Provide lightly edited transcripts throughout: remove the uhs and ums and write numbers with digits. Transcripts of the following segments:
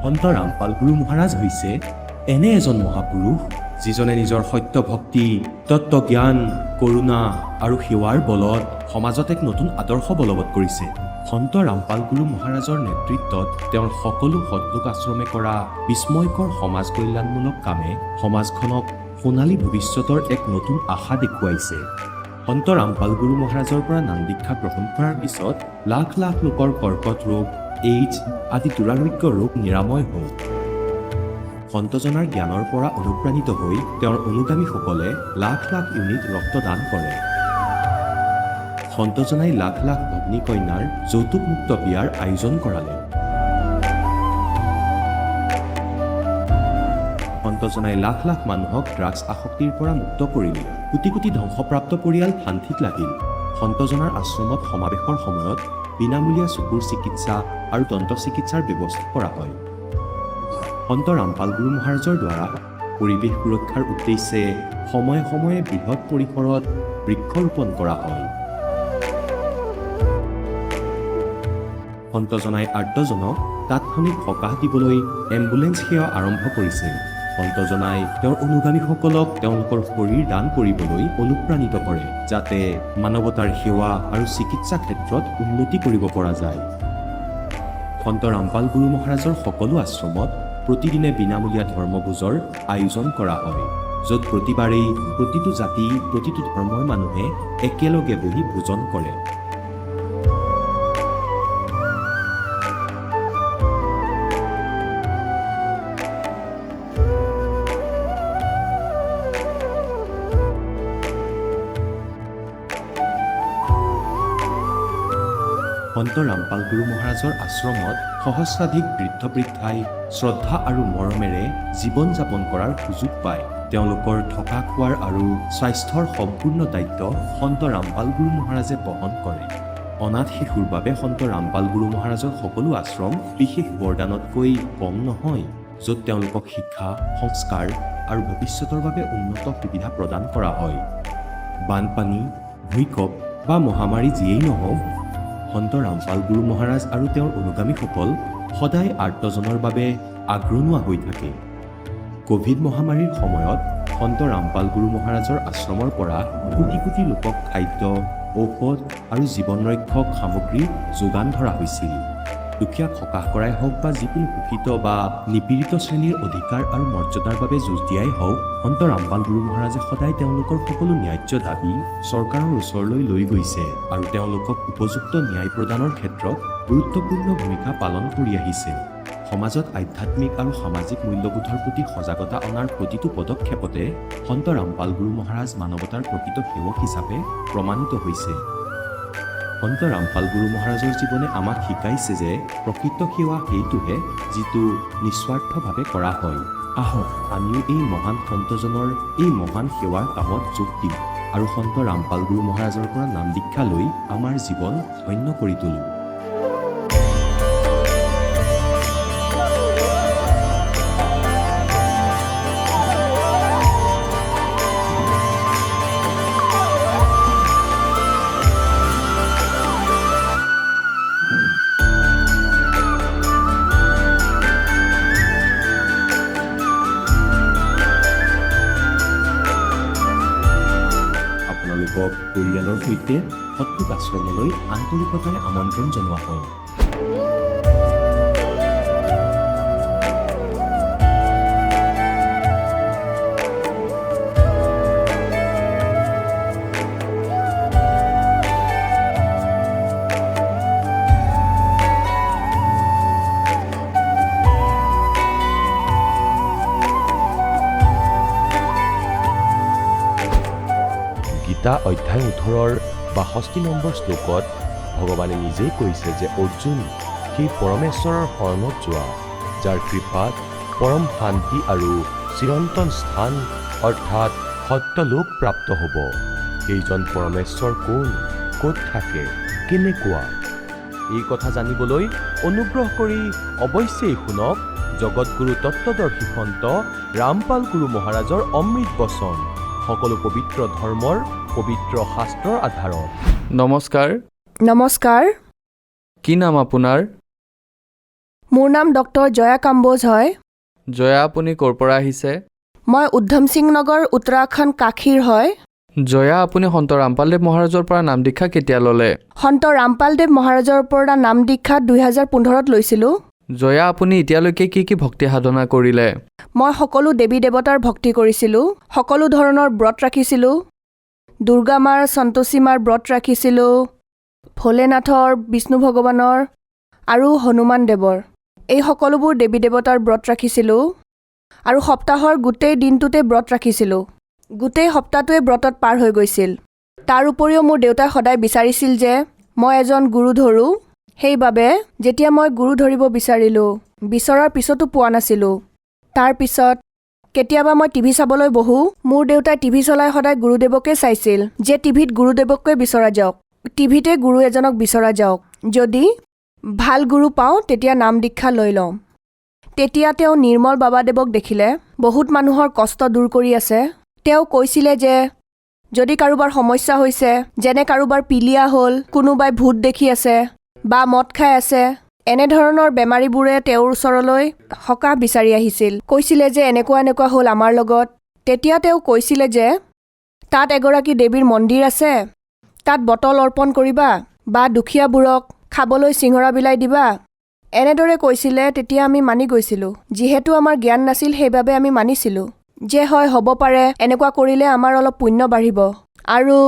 সন্ত ৰামপাল গুৰু মহাৰাজ হৈছে এনে এজন মহাপুৰুষ যিজনে নিজৰ সত্য ভক্তি, তত্ত্বজ্ঞান, কৰোণা আৰু সেৱাৰ বলত সমাজত এক নতুন আদৰ্শ বলবৎ কৰিছে। সন্ত ৰামপাল গুৰু মহাৰাজৰ নেতৃত্বত তেওঁৰ সকলো সৎলোক আশ্ৰমে কৰা বিস্ময়কৰ সমাজ কল্যাণমূলক কামে সমাজখনক সোণালী ভৱিষ্যতৰ এক নতুন আশা দেখুৱাইছে। সন্ত ৰামপাল গুৰু মহাৰাজৰ পৰা নাম দীক্ষা গ্ৰহণ কৰাৰ পিছত লাখ লাখ লোকৰ কৰ্কট ৰোগ, এইডছ আদি দুৰাৰোগ্য ৰোগ নিৰাময় হ'ল। সন্তজনাৰ জ্ঞানৰ পৰা অনুপ্ৰাণিত হৈ তেওঁৰ অনুগামীসকলে লাখ লাখ ইউনিট ৰক্তদান কৰে। সন্তজনাই লাখ লাখ ভগ্নী কন্যাৰ যৌতুকমুক্ত বিয়াৰ আয়োজন কৰালে। সন্তজনাই লাখ লাখ মানুহক ড্ৰাগছ আসক্তিৰ পৰা মুক্ত কৰিলে। কোটি কোটি ধ্বংসপ্ৰাপ্ত পৰিয়াল শান্তিত লাগিল। সন্তজনাৰ আশ্ৰমত সমাৱেশৰ সময়ত বিনামূলীয়া চকুৰ চিকিৎসা আৰু দন্ত চিকিৎসাৰ ব্যৱস্থা কৰা হয়। সন্ত ৰামপাল গুৰু মহাৰাজৰ দ্বাৰা পৰিৱেশ সুৰক্ষাৰ উদ্দেশ্যে সময়ে সময়ে বৃহৎ পৰিসৰত বৃক্ষৰোপণ কৰা হয়। সন্তজনাই আৰ্তজনক তাৎক্ষণিক সকাহ দিবলৈ এম্বুলেন্স সেৱা আৰম্ভ কৰিছে। সন্তজনাই তেওঁৰ অনুগামীসকলক তেওঁলোকৰ শৰীৰ দান কৰিবলৈ অনুপ্ৰাণিত কৰে, যাতে মানৱতাৰ সেৱা আৰু চিকিৎসা ক্ষেত্ৰত উন্নতি কৰিব পৰা যায়। সন্ত ৰামপাল গুৰু মহাৰাজৰ সকলো আশ্ৰমত প্ৰতিদিনে বিনামূলীয়া ধৰ্মভোজৰ আয়োজন কৰা হয়, য'ত প্ৰতিবাৰেই প্ৰতিটো জাতি, প্ৰতিটো ধৰ্মৰ মানুহে একেলগে বহি ভোজন কৰে। সন্ত ৰামপাল গুৰু মহাৰাজৰ আশ্ৰমত সহস্ৰাধিক বৃদ্ধ বৃদ্ধাই শ্ৰদ্ধা আৰু মৰমেৰে জীৱন যাপন কৰাৰ সুযোগ পায়। তেওঁলোকৰ থকা খোৱাৰ আৰু স্বাস্থ্যৰ সম্পূৰ্ণ দায়িত্ব সন্ত ৰামপাল গুৰু মহাৰাজে বহন কৰে। অনাথ শিশুৰ বাবে সন্ত ৰামপাল গুৰু মহাৰাজৰ সকলো আশ্ৰম বিশেষ বৰদানতকৈ কম নহয়, য'ত তেওঁলোকক শিক্ষা, সংস্কাৰ আৰু ভৱিষ্যতৰ বাবে উন্নত সুবিধা প্ৰদান কৰা হয়। বানপানী, ভূঁইকঁপ বা মহামাৰী যিয়েই নহওক, সন্ত ৰামপাল গুৰু মহাৰাজ আৰু তেওঁৰ অনুগামীসকল সদায় আৰ্তজনৰ বাবে আগ্ৰনোৱা হৈ থাকে। কোভিড মহামাৰীৰ সময়ত সন্ত ৰামপাল গুৰু মহাৰাজৰ আশ্ৰমৰ পৰা কোটি কোটি লোকক খাদ্য, ঔষধ আৰু জীৱন ৰক্ষক সামগ্ৰী যোগান ধৰা হৈছিল। দুখীয়াক সকাহ কৰাই হওক বা যিকোনো শোষিত বা নিপীড়িত শ্ৰেণীৰ অধিকাৰ আৰু মৰ্যাদাৰ বাবে যুঁজ দিয়াই হওক, সন্ত ৰামপাল গুৰু মহাৰাজে সদায় তেওঁলোকৰ সকলো ন্যায্য দাবী চৰকাৰৰ ওচৰলৈ লৈ গৈছে আৰু তেওঁলোকক উপযুক্ত ন্যায় প্ৰদানৰ ক্ষেত্ৰত গুৰুত্বপূৰ্ণ ভূমিকা পালন কৰি আহিছে। সমাজত আধ্যাত্মিক আৰু সামাজিক মূল্যবোধৰ প্ৰতি সজাগতা অনাৰ প্ৰতিটো পদক্ষেপতে সন্ত ৰামপাল গুৰু মহাৰাজ মানৱতাৰ প্ৰকৃত সেৱক হিচাপে প্ৰমাণিত হৈছে। সন্ত ৰামপাল গুৰু মহাৰাজৰ জীৱনে আমাক শিকাইছে যে প্ৰকৃত সেৱা সেইটোহে যিটো নিস্বাৰ্থভাৱে কৰা হয়। আহক আমিও এই মহান সন্তজনৰ এই মহান সেৱাৰ কামত যোগ দিম আৰু সন্ত ৰামপাল গুৰু মহাৰাজৰ পৰা নাম দীক্ষা লৈ আমাৰ জীৱন ধন্য কৰি তোলোঁ। আপোনালোকক পৰিয়ালৰ সৈতে সৎলোক আশ্ৰমলৈ আন্তৰিকতাৰে আমন্ত্ৰণ জনোৱা হয়। গীতা অধ্যায় 18ৰ 62 নম্বৰ শ্লোকত ভগৱানে নিজেই কৈছে যে অৰ্জুন সেই পৰমেশ্বৰৰ শৰণত যোৱা, যাৰ কৃপাত পৰম শান্তি আৰু চিৰন্তন স্থান অৰ্থাৎ সত্যলোক প্ৰাপ্ত হ'ব। সেইজন পৰমেশ্বৰ কোন, ক'ত থাকে, কেনেকুৱা? এই কথা জানিবলৈ অনুগ্ৰহ কৰি অৱশ্যেই শুনক জগতগুৰু তত্ত্বদৰ্শী সন্ত ৰামপাল গুৰু মহাৰাজৰ অমৃত বচন, সকলো পবিত্ৰ ধৰ্মৰ পবিত্ৰ শাস্ত্ৰৰ আধাৰত। নমস্কাৰ। নমস্কাৰ। কি নাম আপোনাৰ? মোৰ নাম ডক্টৰ জয়া কাম্বোজ হয়। জয়া, আপুনি ক'ৰ পৰা আহিছে? মই উদ্ধম সিং নগৰ, উত্তৰাখণ্ড কাশীৰ হয়। জয়া, আপুনি সন্ত ৰামপালদেৱ মহাৰাজৰ পৰা নাম দীক্ষা কেতিয়া ল'লে? সন্ত ৰামপালদেৱ মহাৰাজৰ পৰা নাম দীক্ষা 2015ত লৈছিলোঁ। জয়া, আপুনি এতিয়ালৈকে কি ভক্তি সাধনা কৰিলে? মই সকলো দেৱী দেৱতাৰ ভক্তি কৰিছিলোঁ, সকলো ধৰণৰ ব্ৰত ৰাখিছিলোঁ। দুৰ্গা মাৰ, সন্তোষী মাৰ ব্ৰত ৰাখিছিলোঁ, ভোলেনাথৰ, বিষ্ণু ভগৱানৰ আৰু হনুমান দেৱৰ। এই সকলোবোৰ দেৱী দেৱতাৰ ব্ৰত ৰাখিছিলোঁ আৰু সপ্তাহৰ গোটেই দিনটোতে ব্ৰত ৰাখিছিলোঁ। গোটেই সপ্তাহটোৱে ব্ৰতত পাৰ হৈ গৈছিল। তাৰ উপৰিও মোৰ দেউতাই সদায় বিচাৰিছিল যে মই এজন গুৰু ধৰোঁ। সেইবাবে যেতিয়া মই গুৰু ধৰিব বিচাৰিলোঁ, বিচৰাৰ পিছতো পোৱা নাছিলোঁ। তাৰ পিছত কেতিয়াবা মই টিভি চাবলৈ বহোঁ। মোৰ দেউতাই টিভি চলাই সদায় গুৰুদেৱকে চাইছিল যে টিভিত গুৰুদেৱকে বিচৰা যাওক, টিভিতে গুৰু এজনক বিচৰা যাওক। যদি ভাল গুৰু পাওঁ তেতিয়া নাম দীক্ষা লৈ লওঁ। তেতিয়া তেওঁ নিৰ্মল বাবাদেৱক দেখিলে, বহুত মানুহৰ কষ্ট দূৰ কৰি আছে। তেওঁ কৈছিলে যে যদি কাৰোবাৰ সমস্যা হৈছে, যেনে কাৰোবাৰ পিলিয়া হ'ল, কোনোবাই ভূত দেখি আছে বা মদ খাই আছে, এনেধৰণৰ বেমাৰীবোৰে তেওঁৰ ওচৰলৈ সকাহ বিচাৰি আহিছিল। কৈছিলে যে এনেকুৱা হ'ল আমাৰ লগত। তেতিয়া তেওঁ কৈছিলে যে তাত এগৰাকী দেৱীৰ মন্দিৰ আছে, তাত বটল অৰ্পণ কৰিবা বা দুখীয়াবোৰক খাবলৈ চিঙৰা বিলাই দিবা। এনেদৰে কৈছিলে। তেতিয়া আমি মানি গৈছিলোঁ। যিহেতু আমাৰ জ্ঞান নাছিল, সেইবাবে আমি মানিছিলোঁ যে হয়, হ'ব পাৰে, এনেকুৱা কৰিলে আমাৰ অলপ পুণ্য বাঢ়িব আৰু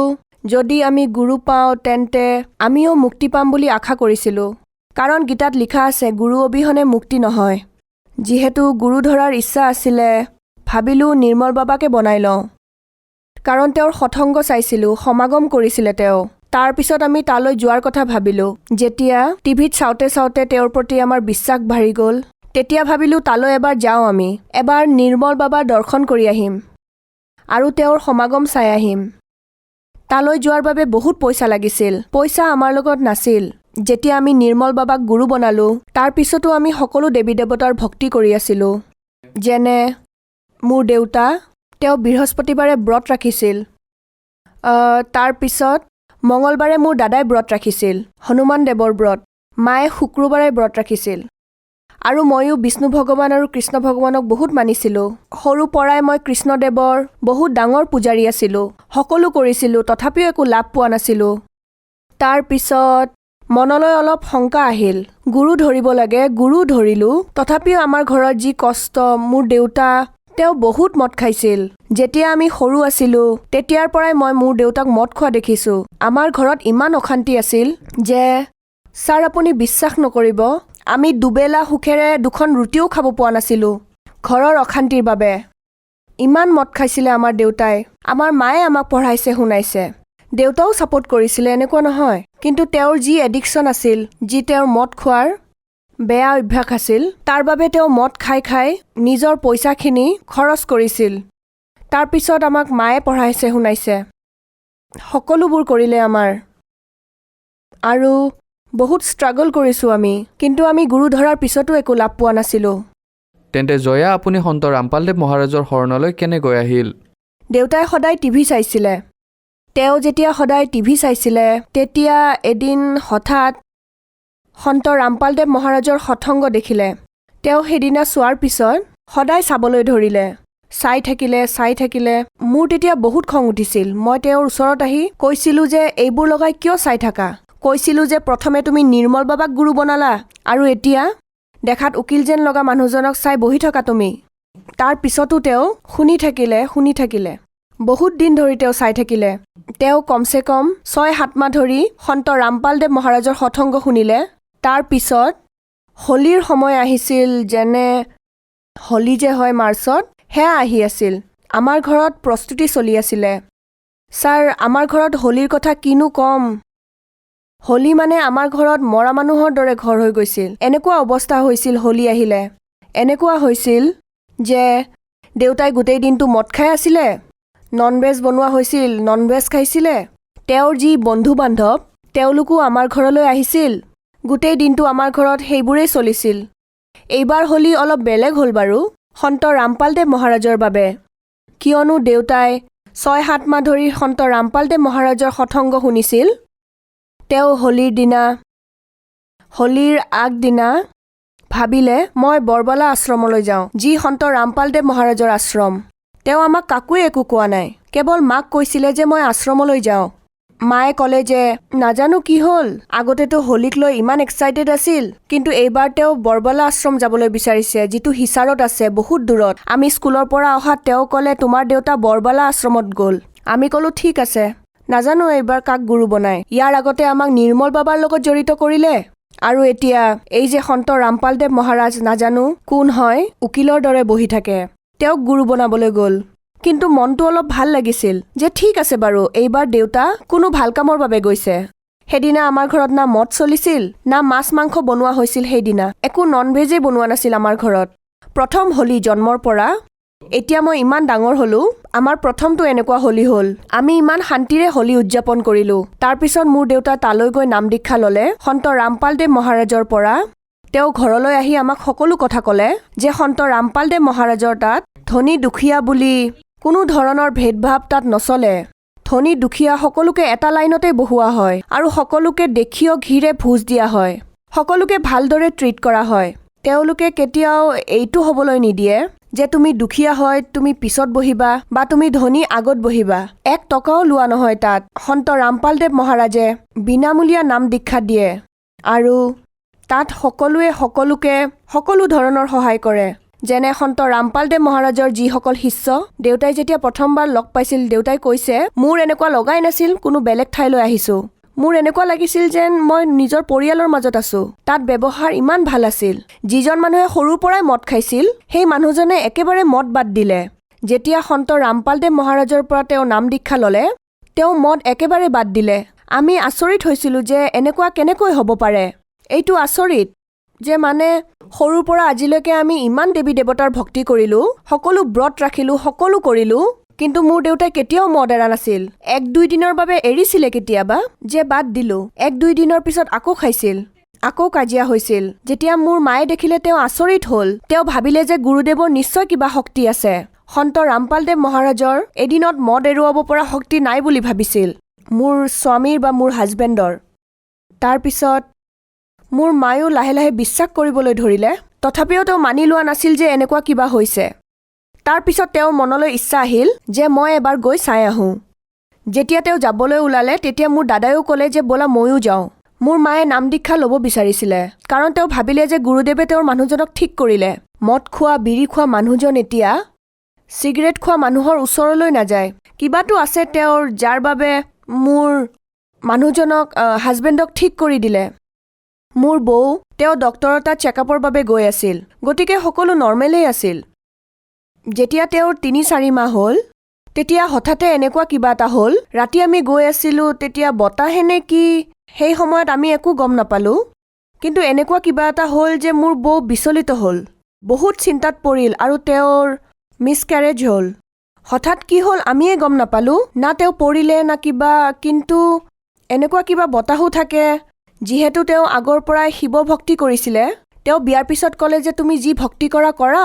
যদি আমি গুৰু পাওঁ তেন্তে আমিও মুক্তি পাম বুলি আশা কৰিছিলোঁ। কাৰণ গীতাত লিখা আছে গুৰু অবিহনে মুক্তি নহয়। যিহেতু গুৰু ধৰাৰ ইচ্ছা আছিলে, ভাবিলোঁ নিৰ্মল বাবাকে বনাই লওঁ। কাৰণ তেওঁৰ সৎসংগ চাইছিলোঁ, সমাগম কৰিছিলে তেওঁ। তাৰ পিছত আমি তালৈ যোৱাৰ কথা ভাবিলোঁ। যেতিয়া টিভিত চাওঁতে চাওঁতে তেওঁৰ প্ৰতি আমাৰ বিশ্বাস বাঢ়ি গ'ল, তেতিয়া ভাবিলোঁ তালৈ এবাৰ যাওঁ, আমি এবাৰ নিৰ্মল বাবাৰ দৰ্শন কৰি আহিম আৰু তেওঁৰ সমাগম চাই আহিম। তালৈ যোৱাৰ বাবে বহুত পইচা লাগিছিল। পইচা আমাৰ লগত নাছিল। যেতিয়া আমি নিৰ্মল বাবাক গুৰু বনালোঁ, তাৰ পিছতো আমি সকলো দেৱী দেৱতাৰ ভক্তি কৰি আছিলোঁ। যেনে মোৰ দেউতা, তেওঁ বৃহস্পতিবাৰে ব্ৰত ৰাখিছিল। তাৰ পিছত মঙলবাৰে মোৰ দাদাই ব্ৰত ৰাখিছিল, হনুমান দেৱৰ ব্ৰত। মায়ে শুক্ৰবাৰে ব্ৰত ৰাখিছিল। আৰু ময়ো বিষ্ণু ভগৱান আৰু কৃষ্ণ ভগৱানক বহুত মানিছিলোঁ। সৰুৰ পৰাই মই কৃষ্ণদেৱৰ বহুত ডাঙৰ পূজাৰী আছিলোঁ। সকলো কৰিছিলোঁ, তথাপিও একো লাভ পোৱা নাছিলোঁ। তাৰ পিছত মনলৈ অলপ শংকা আহিল, গুৰু ধৰিব লাগে। গুৰু ধৰিলোঁ, তথাপিও আমাৰ ঘৰত যি কষ্ট। মোৰ দেউতা, তেওঁ বহুত মদ খাইছিল। যেতিয়া আমি সৰু আছিলোঁ, তেতিয়াৰ পৰাই মই মোৰ দেউতাক মদ খোৱা দেখিছোঁ। আমাৰ ঘৰত ইমান অশান্তি আছিল যে ছাৰ, আপুনি বিশ্বাস নকৰিব, আমি দুবেলা সুখেৰে দুখন ৰুটিও খাব পোৱা নাছিলোঁ ঘৰৰ অশান্তিৰ বাবে। ইমান মদ খাইছিলে আমাৰ দেউতাই। আমাৰ মায়ে আমাক পঢ়াইছে, শুনাইছে। দেউতাও ছাপোৰ্ট কৰিছিলে, এনেকুৱা নহয়। কিন্তু তেওঁৰ যি এডিকশ্যন আছিল, যি তেওঁৰ মদ খোৱাৰ বেয়া অভ্যাস আছিল, তাৰ বাবে তেওঁ মদ খাই খাই নিজৰ পইচাখিনি খৰচ কৰিছিল। তাৰ পিছত আমাক মায়ে পঢ়াইছে, শুনাইছে, সকলোবোৰ কৰিলে আমাৰ। আৰু বহুত ষ্ট্ৰাগল কৰিছোঁ আমি। কিন্তু আমি গুৰু ধৰাৰ পিছতো একো লাভ পোৱা নাছিলোঁ। তেন্তে জয়া, আপুনি সন্ত ৰামপালদেৱ মহাৰাজৰ শৰণলৈ কেনে গৈ আহিল? দেউতাই সদায় টিভি চাইছিলে। তেওঁ যেতিয়া সদায় টিভি চাইছিলে, তেতিয়া এদিন হঠাৎ সন্ত ৰামপালদেৱ মহাৰাজৰ সৎসংগ দেখিলে। তেওঁ সেইদিনা চোৱাৰ পিছত সদায় চাবলৈ ধৰিলে। চাই থাকিলে। মোৰ তেতিয়া বহুত খং উঠিছিল। মই তেওঁৰ ওচৰত আহি কৈছিলোঁ যে এইবোৰ লগাই কিয় চাই থাকা? কৈছিলোঁ যে প্ৰথমে তুমি নিৰ্মল বাবাক গুৰু বনালা আৰু এতিয়া দেখাত উকিল যেন লগা মানুহজনক চাই বহি থকা তুমি। তাৰ পিছতো তেওঁ শুনি থাকিলে। বহুত দিন ধৰি তেওঁ চাই থাকিলে। তেওঁ কমচে কম 6-7 মাহ ধৰি সন্ত ৰামপালদেৱ মহাৰাজৰ সৎসংগ শুনিলে। তাৰ পিছত হোলীৰ সময় আহিছিল, যেনে হোলী যে হয় মাৰ্চত, সেয়া আহি আছিল। আমাৰ ঘৰত প্ৰস্তুতি চলি আছিলে। ছাৰ, আমাৰ ঘৰত হোলীৰ কথা কিনো কম। হোলী মানে আমাৰ ঘৰত মৰা মানুহৰ দৰে ঘৰ হৈ গৈছিল। এনেকুৱা অৱস্থা হৈছিল হোলী আহিলে। এনেকুৱা হৈছিল যে দেউতাই গোটেই দিনটো মদ খাই আছিলে, ননভেজ বনোৱা হৈছিল, ননভেজ খাইছিলে। তেওঁৰ যি বন্ধু বান্ধৱ, তেওঁলোকো আমাৰ ঘৰলৈ আহিছিল। গোটেই দিনটো আমাৰ ঘৰত সেইবোৰেই চলিছিল। এইবাৰ হোলী অলপ বেলেগ হ'ল বাৰু, সন্ত ৰামপালদেৱ মহাৰাজৰ বাবে। কিয়নো দেউতাই 6-7 মাহ ধৰি সন্ত ৰামপালদেৱ মহাৰাজৰ সৎসংগ শুনিছিল। তেওঁ হোলীৰ আগদিনা ভাবিলে মই বৰবালা আশ্ৰমলৈ যাওঁ, যি সন্ত ৰামপালদেৱ মহাৰাজৰ আশ্ৰম। তেওঁ আমাক কাকোৱে একো কোৱা নাই, কেৱল মাক কৈছিলে যে মই আশ্ৰমলৈ যাওঁ। মায়ে ক'লে যে নাজানো কি হ'ল, আগতেতো হোলীক লৈ ইমান এক্সাইটেড আছিল, কিন্তু এইবাৰ তেওঁ বৰবালা আশ্ৰম যাবলৈ বিচাৰিছে, যিটো হিছাৰত আছে, বহুত দূৰত। আমি স্কুলৰ পৰা অহাত তেওঁ ক'লে তোমাৰ দেউতা বৰবালা আশ্ৰমত গ'ল। আমি ক'লো ঠিক আছে, নাজানো এইবাৰ কাক গুৰু বনাই। ইয়াৰ আগতে আমাক নিৰ্মল বাবাৰ লগত জড়িত কৰিলে, আৰু এতিয়া এই যে সন্ত ৰামপালদেৱ মহাৰাজ নাজানো কোন হয়, উকিলৰ দৰে বহি থাকে, তেওঁক গুৰু বনাবলৈ গ'ল। কিন্তু মনটো অলপ ভাল লাগিছিল যে ঠিক আছে বাৰু, এইবাৰ দেউতা কোনো ভাল কামৰ বাবে গৈছে। সেইদিনা আমাৰ ঘৰত না মদ চলিছিল, না মাছ মাংস বনোৱা হৈছিল। সেইদিনা একো নন ভেজেই বনোৱা নাছিল আমাৰ ঘৰত। প্ৰথম হোলী জন্মৰ পৰা এতিয়া মই ইমান ডাঙৰ হ'লো, আমাৰ প্ৰথমটো এনেকুৱা হোলী হ'ল। আমি ইমান শান্তিৰে হোলী উদযাপন কৰিলো। তাৰপিছত মোৰ দেউতা তালৈ গৈ নাম দীক্ষা ল'লে সন্ত ৰামপালদেৱ মহাৰাজৰ পৰা। তেওঁ ঘৰলৈ আহি আমাক সকলো কথা ক'লে যে সন্ত ৰামপালদেৱ মহাৰাজৰ তাত ধনী দুখীয়া বুলি কোনো ধৰণৰ ভেদভাৱ তাত নচলে। ধনী দুখীয়া সকলোকে এটা লাইনতে বহোৱা হয়, আৰু সকলোকে দেখিও ঘিৰে ভোজ দিয়া হয়, সকলোকে ভালদৰে ট্ৰিট কৰা হয়। তেওঁলোকে কেতিয়াও এইটো হ'বলৈ নিদিয়ে যে তুমি দুখীয়া হয় তুমি পিছত বহিবা, বা তুমি ধনী আগত বহিবা। 1 টকাও লোৱা নহয় তাত। সন্ত ৰামপালদেৱ মহাৰাজে বিনামূলীয়া নাম দীক্ষা দিয়ে, আৰু তাত সকলোৱে সকলোকে সকলো ধৰণৰ সহায় কৰে। যেনে সন্ত ৰামপালদেৱ মহাৰাজৰ যিসকল শিষ্য, দেউতাই যেতিয়া প্ৰথমবাৰ লগ পাইছিল, দেউতাই কৈছে মোৰ এনেকুৱা লগাই নাছিল কোনো বেলেগ ঠাইলৈ আহিছোঁ। মোৰ এনেকুৱা লাগিছিল যেন মই নিজৰ পৰিয়ালৰ মাজত আছোঁ। তাত ব্যৱহাৰ ইমান ভাল আছিল। যিজন মানুহে সৰুৰ পৰাই মদ খাইছিল, সেই মানুহজনে একেবাৰে মদ বাদ দিলে। যেতিয়া সন্ত ৰামপালদেৱ মহাৰাজৰ পৰা তেওঁ নাম দীক্ষা ল'লে, তেওঁ মদ একেবাৰে বাদ দিলে। আমি আচৰিত হৈছিলোঁ যে এনেকুৱা কেনেকৈ হ'ব পাৰে। এইটো আচৰিত যে মানে সৰুৰ পৰা আজিলৈকে আমি ইমান দেৱী দেৱতাৰ ভক্তি কৰিলোঁ, সকলো ব্ৰত ৰাখিলোঁ, সকলো কৰিলোঁ, কিন্তু মোৰ দেউতাই কেতিয়াও মদ এৰা নাছিল। 1-2 দিনৰ বাবে এৰিছিলে কেতিয়াবা, যে বাদ দিলোঁ। 1-2 দিনৰ পিছত আকৌ খাইছিল, আকৌ কাজিয়া হৈছিল। যেতিয়া মোৰ মায়ে দেখিলে তেওঁ আচৰিত হ'ল। তেওঁ ভাবিলে যে গুৰুদেৱৰ নিশ্চয় কিবা শক্তি আছে। সন্ত ৰামপালদেৱ মহাৰাজৰ এদিনত মদ এৰুৱাব পৰা শক্তি নাই বুলি ভাবিছিল মোৰ স্বামীৰ বা মোৰ হাজবেণ্ডৰ। তাৰপিছত মোৰ মায়েও লাহে লাহে বিশ্বাস কৰিবলৈ ধৰিলে, তথাপিও তেওঁ মানি লোৱা নাছিল যে এনেকুৱা কিবা হৈছে। তাৰপিছত তেওঁৰ মনলৈ ইচ্ছা আহিল যে মই এবাৰ গৈ চাই আহোঁ। যেতিয়া তেওঁ যাবলৈ ওলালে, তেতিয়া মোৰ দাদায়ো ক'লে যে ব'লা ময়ো যাওঁ। মোৰ মায়ে নাম দীক্ষা ল'ব বিচাৰিছিলে, কাৰণ তেওঁ ভাবিলে যে গুৰুদেৱে তেওঁৰ মানুহজনক ঠিক কৰিলে। মদ খোৱা বিড়ি খোৱা মানুহজন এতিয়া চিগাৰেট খোৱা মানুহৰ ওচৰলৈ নাযায়। কিবাটো আছে তেওঁৰ, যাৰ বাবে মোৰ মানুহজনক হাজবেণ্ডক ঠিক কৰি দিলে। মোৰ বৌ তেওঁ ডক্টৰৰ তাত চেকআপৰ বাবে গৈ আছিল, গতিকে সকলো নৰ্মেলেই আছিল। যেতিয়া তেওঁৰ 3-4 মাহ হ'ল, তেতিয়া হঠাতে এনেকুৱা কিবা এটা হ'ল। ৰাতি আমি গৈ আছিলোঁ, তেতিয়া বতাহে নে কি, সেই সময়ত আমি একো গম নাপালোঁ, কিন্তু এনেকুৱা কিবা এটা হ'ল যে মোৰ বৌ বিচলিত হ'ল, বহুত চিন্তাত পৰিল, আৰু তেওঁৰ মিছকেৰেজ হ'ল। হঠাৎ কি হ'ল আমিয়ে গম নাপালোঁ, না তেওঁ পৰিলে না কিবা, কিন্তু এনেকুৱা কিবা বতাহো থাকে। যিহেতু তেওঁ আগৰ পৰাই শিৱ ভক্তি কৰিছিলে, তেওঁ বিয়াৰ পিছত ক'লে যে তুমি যি ভক্তি কৰা কৰা,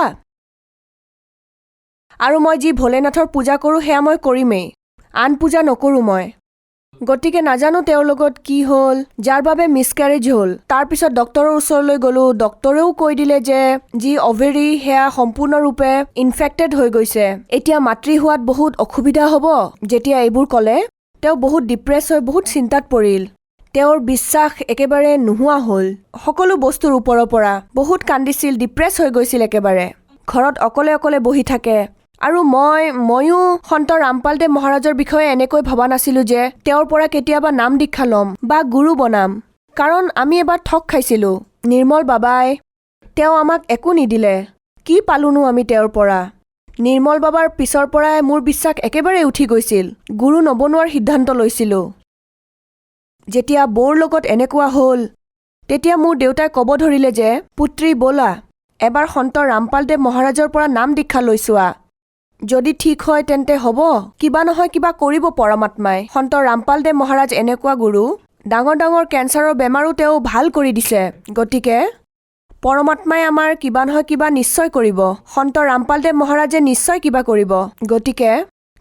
আৰু মই যি ভোলেনাথৰ পূজা কৰোঁ সেয়া মই কৰিমেই, আন পূজা নকৰোঁ মই। গতিকে নাজানো তেওঁৰ লগত কি হ'ল, যাৰ বাবে মিছকেৰেজ হ'ল। তাৰপিছত ডক্টৰৰ ওচৰলৈ গ'লোঁ। ডক্টৰেও কৈ দিলে যে যি অভেৰী সেয়া সম্পূৰ্ণৰূপে ইনফেক্টেড হৈ গৈছে, এতিয়া মাতৃ হোৱাত বহুত অসুবিধা হ'ব। যেতিয়া এইবোৰ ক'লে, তেওঁ বহুত ডিপ্ৰেছ হৈ বহুত চিন্তাত পৰিল। তেওঁৰ বিশ্বাস একেবাৰে নোহোৱা হ'ল সকলো বস্তুৰ ওপৰৰ পৰা। বহুত কান্দিছিল, ডিপ্ৰেছ হৈ গৈছিল একেবাৰে। ঘৰত অকলে অকলে বহি থাকে। আৰু ময়ো সন্ত ৰামপালদেৱ মহাৰাজৰ বিষয়ে এনেকৈ ভবা নাছিলোঁ যে তেওঁৰ পৰা কেতিয়াবা নাম দীক্ষা ল'ম বা গুৰু বনাম, কাৰণ আমি এবাৰ ঠগ খাইছিলোঁ। নিৰ্মল বাবাই তেওঁ আমাক একো নিদিলে। কি পালোনো আমি তেওঁৰ পৰা? নিৰ্মল বাবাৰ পিছৰ পৰাই মোৰ বিশ্বাস একেবাৰে উঠি গৈছিল। গুৰু নবনোৱাৰ সিদ্ধান্ত লৈছিলোঁ। যেতিয়া বৌৰ লগত এনেকুৱা হ'ল, তেতিয়া মোৰ দেউতাই ক'ব ধৰিলে যে পুত্ৰী ব'লা এবাৰ সন্ত ৰামপালদেৱ মহাৰাজৰ পৰা নাম দীক্ষা লৈ চোৱা। যদি ঠিক হয় তেন্তে হ'ব, কিবা নহয় কিবা কৰিব পৰমাত্মাই। সন্ত ৰামপালদেৱ মহাৰাজ এনেকুৱা গুৰু, ডাঙৰ ডাঙৰ কেঞ্চাৰৰ বেমাৰো তেওঁ ভাল কৰি দিছে। গতিকে পৰমাত্মাই আমাৰ কিবা নহয় কিবা নিশ্চয় কৰিব। সন্ত ৰামপালদেৱ মহাৰাজে নিশ্চয় কিবা কৰিব। গতিকে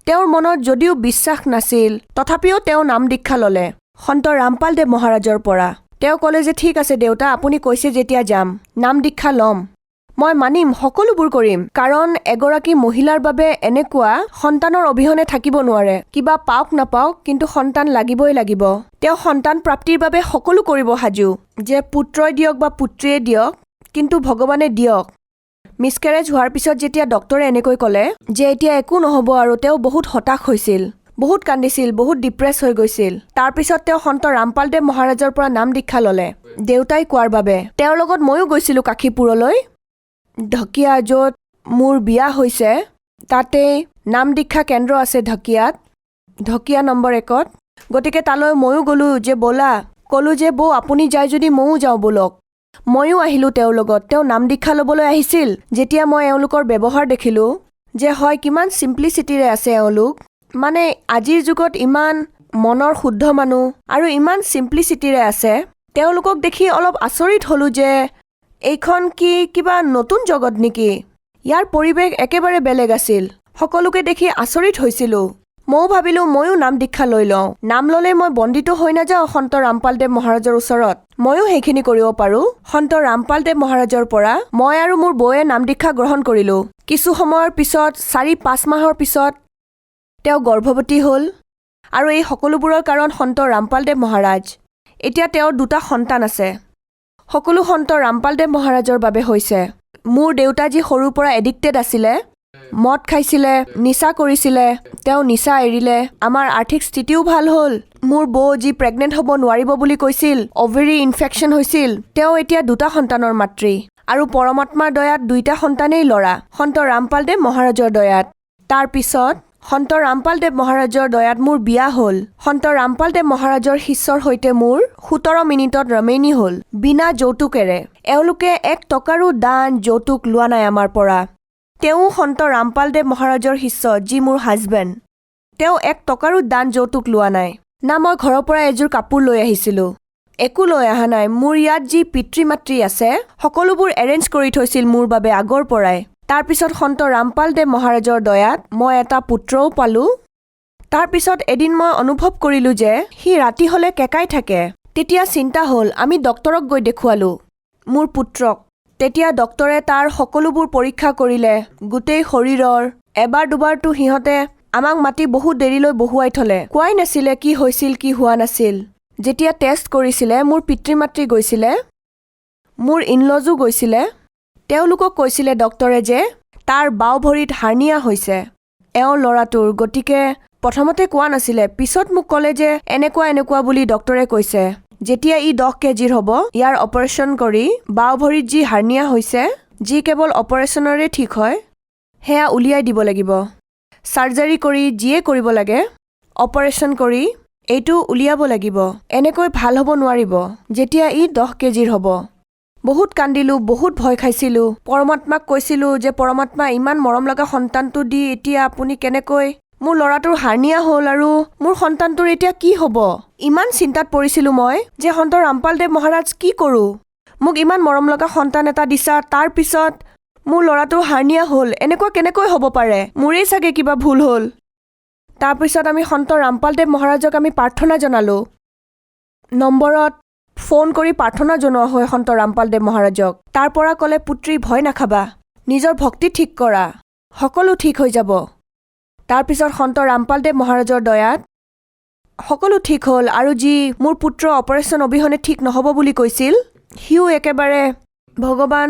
তেওঁৰ মনত যদিও বিশ্বাস নাছিল, তথাপিও তেওঁ নাম দীক্ষা ল'লে সন্ত ৰামপালদেৱ মহাৰাজৰ পৰা। তেওঁ ক'লে যে ঠিক আছে দেউতা, আপুনি কৈছে যেতিয়া যাম, নাম দীক্ষা ল'ম। মই মানিম, সকলোবোৰ কৰিম, কাৰণ এগৰাকী মহিলাৰ বাবে এনেকুৱা সন্তানৰ অবিহনে থাকিব নোৱাৰে। কিবা পাওক নাপাওক, কিন্তু সন্তান লাগিবই লাগিব। তেওঁ সন্তান প্ৰাপ্তিৰ বাবে সকলো কৰিব সাজু, যে পুত্ৰই দিয়ক বা পুত্ৰীয়ে দিয়ক, কিন্তু ভগৱানে দিয়ক। মিছকেৰেজ হোৱাৰ পিছত যেতিয়া ডক্টৰে এনেকৈ ক'লে যে এতিয়া একো নহ'ব, আৰু তেওঁ বহুত হতাশ হৈছিল, বহুত কান্দিছিল, বহুত ডিপ্ৰেছ হৈ গৈছিল। তাৰপিছত তেওঁ সন্ত ৰামপালদেৱ মহাৰাজৰ পৰা নাম দীক্ষা ল'লে, দেউতাই কোৱাৰ বাবে। তেওঁৰ লগত ময়ো গৈছিলোঁ কাশীপুৰলৈ, ঢকিয়া, য'ত মোৰ বিয়া হৈছে। তাতেই নাম দীক্ষা কেন্দ্ৰ আছে ঢকিয়াত, ঢকিয়া নম্বৰ 1-ত। গতিকে তালৈ ময়ো গ'লোঁ যে ব'লা, ক'লোঁ যে বৌ আপুনি যায় যদি ময়ো যাওঁ ব'লক। ময়ো আহিলোঁ তেওঁৰ লগত। তেওঁ নাম দীক্ষা ল'বলৈ আহিছিল। যেতিয়া মই এওঁলোকৰ ব্যৱহাৰ দেখিলোঁ যে হয় কিমান চিম্প্লিচিটিৰে আছে এওঁলোক, মানে আজিৰ যুগত ইমান মনৰ শুদ্ধ মানুহ আৰু ইমান চিম্প্লিচিটিৰে আছে, তেওঁলোকক দেখি অলপ আচৰিত হ'লোঁ যে এইখন কি কিবা নতুন জগত নেকি? ইয়াৰ পৰিৱেশ একেবাৰে বেলেগ আছিল। সকলোকে দেখি আচৰিত হৈছিলোঁ। ময়ো ভাবিলোঁ ময়ো নাম দীক্ষা লৈ লওঁ। নাম ল'লে মই বন্দিত হৈ নাযাওঁ সন্ত ৰামপালদেৱ মহাৰাজৰ ওচৰত, ময়ো সেইখিনি কৰিব পাৰোঁ। সন্ত ৰামপালদেৱ মহাৰাজৰ পৰা মই আৰু মোৰ বৌয়ে নাম দীক্ষা গ্ৰহণ কৰিলোঁ। কিছু সময়ৰ পিছত, 4-5 মাহৰ পিছত তেওঁ গৰ্ভৱতী হ'ল। আৰু এই সকলোবোৰৰ কাৰণ সন্ত ৰামপালদেৱ মহাৰাজ। এতিয়া তেওঁৰ 2টা সন্তান আছে। সকলো সন্ত ৰামপালদেৱ মহাৰাজৰ বাবে হৈছে। মোৰ দেউতা যি সৰুৰ পৰা এডিক্টেড আছিলে, মদ খাইছিলে, নিচা কৰিছিলে, তেওঁ নিচা এৰিলে। আমাৰ আৰ্থিক স্থিতিও ভাল হ'ল। মোৰ বৌ যি প্ৰেগনেণ্ট হ'ব নোৱাৰিব বুলি কৈছিল, অভেৰী ইনফেকশ্যন হৈছিল, তেওঁ এতিয়া 2টা সন্তানৰ মাতৃ। আৰু পৰমাত্মাৰ দয়াত 2টা সন্তানেই ল'ৰা, সন্ত ৰামপালদেৱ মহাৰাজৰ দয়াত। তাৰ পিছত সন্ত ৰামপালদেৱ মহাৰাজৰ দয়াত মোৰ বিয়া হ'ল। সন্ত ৰামপালদেৱ মহাৰাজৰ শিষ্যৰ সৈতে মোৰ 17 মিনিটত ৰমেইনী হ'ল, বিনা যৌতুকেৰে। এওঁলোকে 1 টকাৰো দান যৌতুক লোৱা নাই আমাৰ পৰা। তেওঁ সন্ত ৰামপালদেৱ মহাৰাজৰ শিষ্য, যি মোৰ হাজবেণ্ড। তেওঁ 1 টকাৰো দান যৌতুক লোৱা নাই। না মই ঘৰৰ পৰা এযোৰ কাপোৰ লৈ আহিছিলোঁ, একো লৈ অহা নাই। মোৰ ইয়াত যি পিতৃ মাতৃ আছে, সকলোবোৰ এৰেঞ্জ কৰি থৈছিল মোৰ বাবে আগৰ পৰাই। তাৰপিছত সন্ত ৰামপালদেৱ মহাৰাজৰ দয়াত মই এটা পুত্ৰও পালোঁ। তাৰপিছত এদিন মই অনুভৱ কৰিলোঁ যে সি ৰাতি হ'লে কেঁকাই থাকে। তেতিয়া চিন্তা হ'ল, আমি ডক্তৰক গৈ দেখুৱালোঁ মোৰ পুত্ৰক। তেতিয়া ডক্তৰে তাৰ সকলোবোৰ পৰীক্ষা কৰিলে, গোটেই শৰীৰৰ। এবাৰ দুবাৰতো সিহঁতে আমাক মাতি বহুত দেৰিলৈ বহুৱাই থ'লে, কোৱাই নাছিলে কি হৈছিল কি হোৱা নাছিল। যেতিয়া টেষ্ট কৰিছিলে, মোৰ পিতৃ মাতৃ গৈছিলে, মোৰ ইনলজো গৈছিলে। তেওঁলোকক কৈছিলে ডক্তৰে যে তাৰ বাওঁ ভৰিত হাৰ্নিয়া হৈছে এওঁৰ ল'ৰাটোৰ। গতিকে প্ৰথমতে কোৱা নাছিলে, পিছত মোক ক'লে যে এনেকুৱা বুলি ডক্তৰে কৈছে। যেতিয়া ই 10 কেজিৰ হ'ব, ইয়াৰ অপাৰেশ্যন কৰি বাওঁ ভৰিত যি হাৰ্নিয়া হৈছে, যি কেৱল অপাৰেশ্যনৰে ঠিক হয়, সেয়া উলিয়াই দিব লাগিব। চাৰ্জাৰী কৰি যিয়ে কৰিব লাগে, অপাৰেশ্যন কৰি এইটো উলিয়াব লাগিব। এনেকৈ ভাল হ'ব নোৱাৰিব যেতিয়া ই 10 কেজিৰ হ'ব। বহুত কান্দিলোঁ, বহুত ভয় খাইছিলোঁ। পৰমাত্মাক কৈছিলোঁ যে পৰমাত্মা, ইমান মৰম লগা সন্তানটো দি এতিয়া আপুনি কেনেকৈ, মোৰ ল'ৰাটোৰ হাৰ্নিয়া হ'ল আৰু মোৰ সন্তানটোৰ এতিয়া কি হ'ব? ইমান চিন্তাত পৰিছিলোঁ মই যে সন্ত ৰামপালদেৱ মহাৰাজ কি কৰোঁ? মোক ইমান মৰম লগা সন্তান এটা দিছা, তাৰ পিছত মোৰ ল'ৰাটোৰ হাৰ্নিয়া হ'ল। এনেকুৱা কেনেকৈ হ'ব পাৰে? মোৰেই চাগে কিবা ভুল হ'ল। তাৰপিছত আমি সন্ত ৰামপালদেৱ মহাৰাজক আমি প্ৰাৰ্থনা জনালোঁ। নম্বৰত ফোন কৰি প্ৰাৰ্থনা জনোৱা হয় সন্ত ৰামপালদেৱ মহাৰাজক। তাৰ পৰা ক'লে, পুত্ৰী ভয় নাখাবা, নিজৰ ভক্তি ঠিক কৰা, সকলো ঠিক হৈ যাব। তাৰপিছত সন্ত ৰামপালদেৱ মহাৰাজৰ দয়াত সকলো ঠিক হ'ল। আৰু যি মোৰ পুত্ৰ অপাৰেশ্যন অবিহনে ঠিক নহ'ব বুলি কৈছিল, সিও একেবাৰে ভগৱান,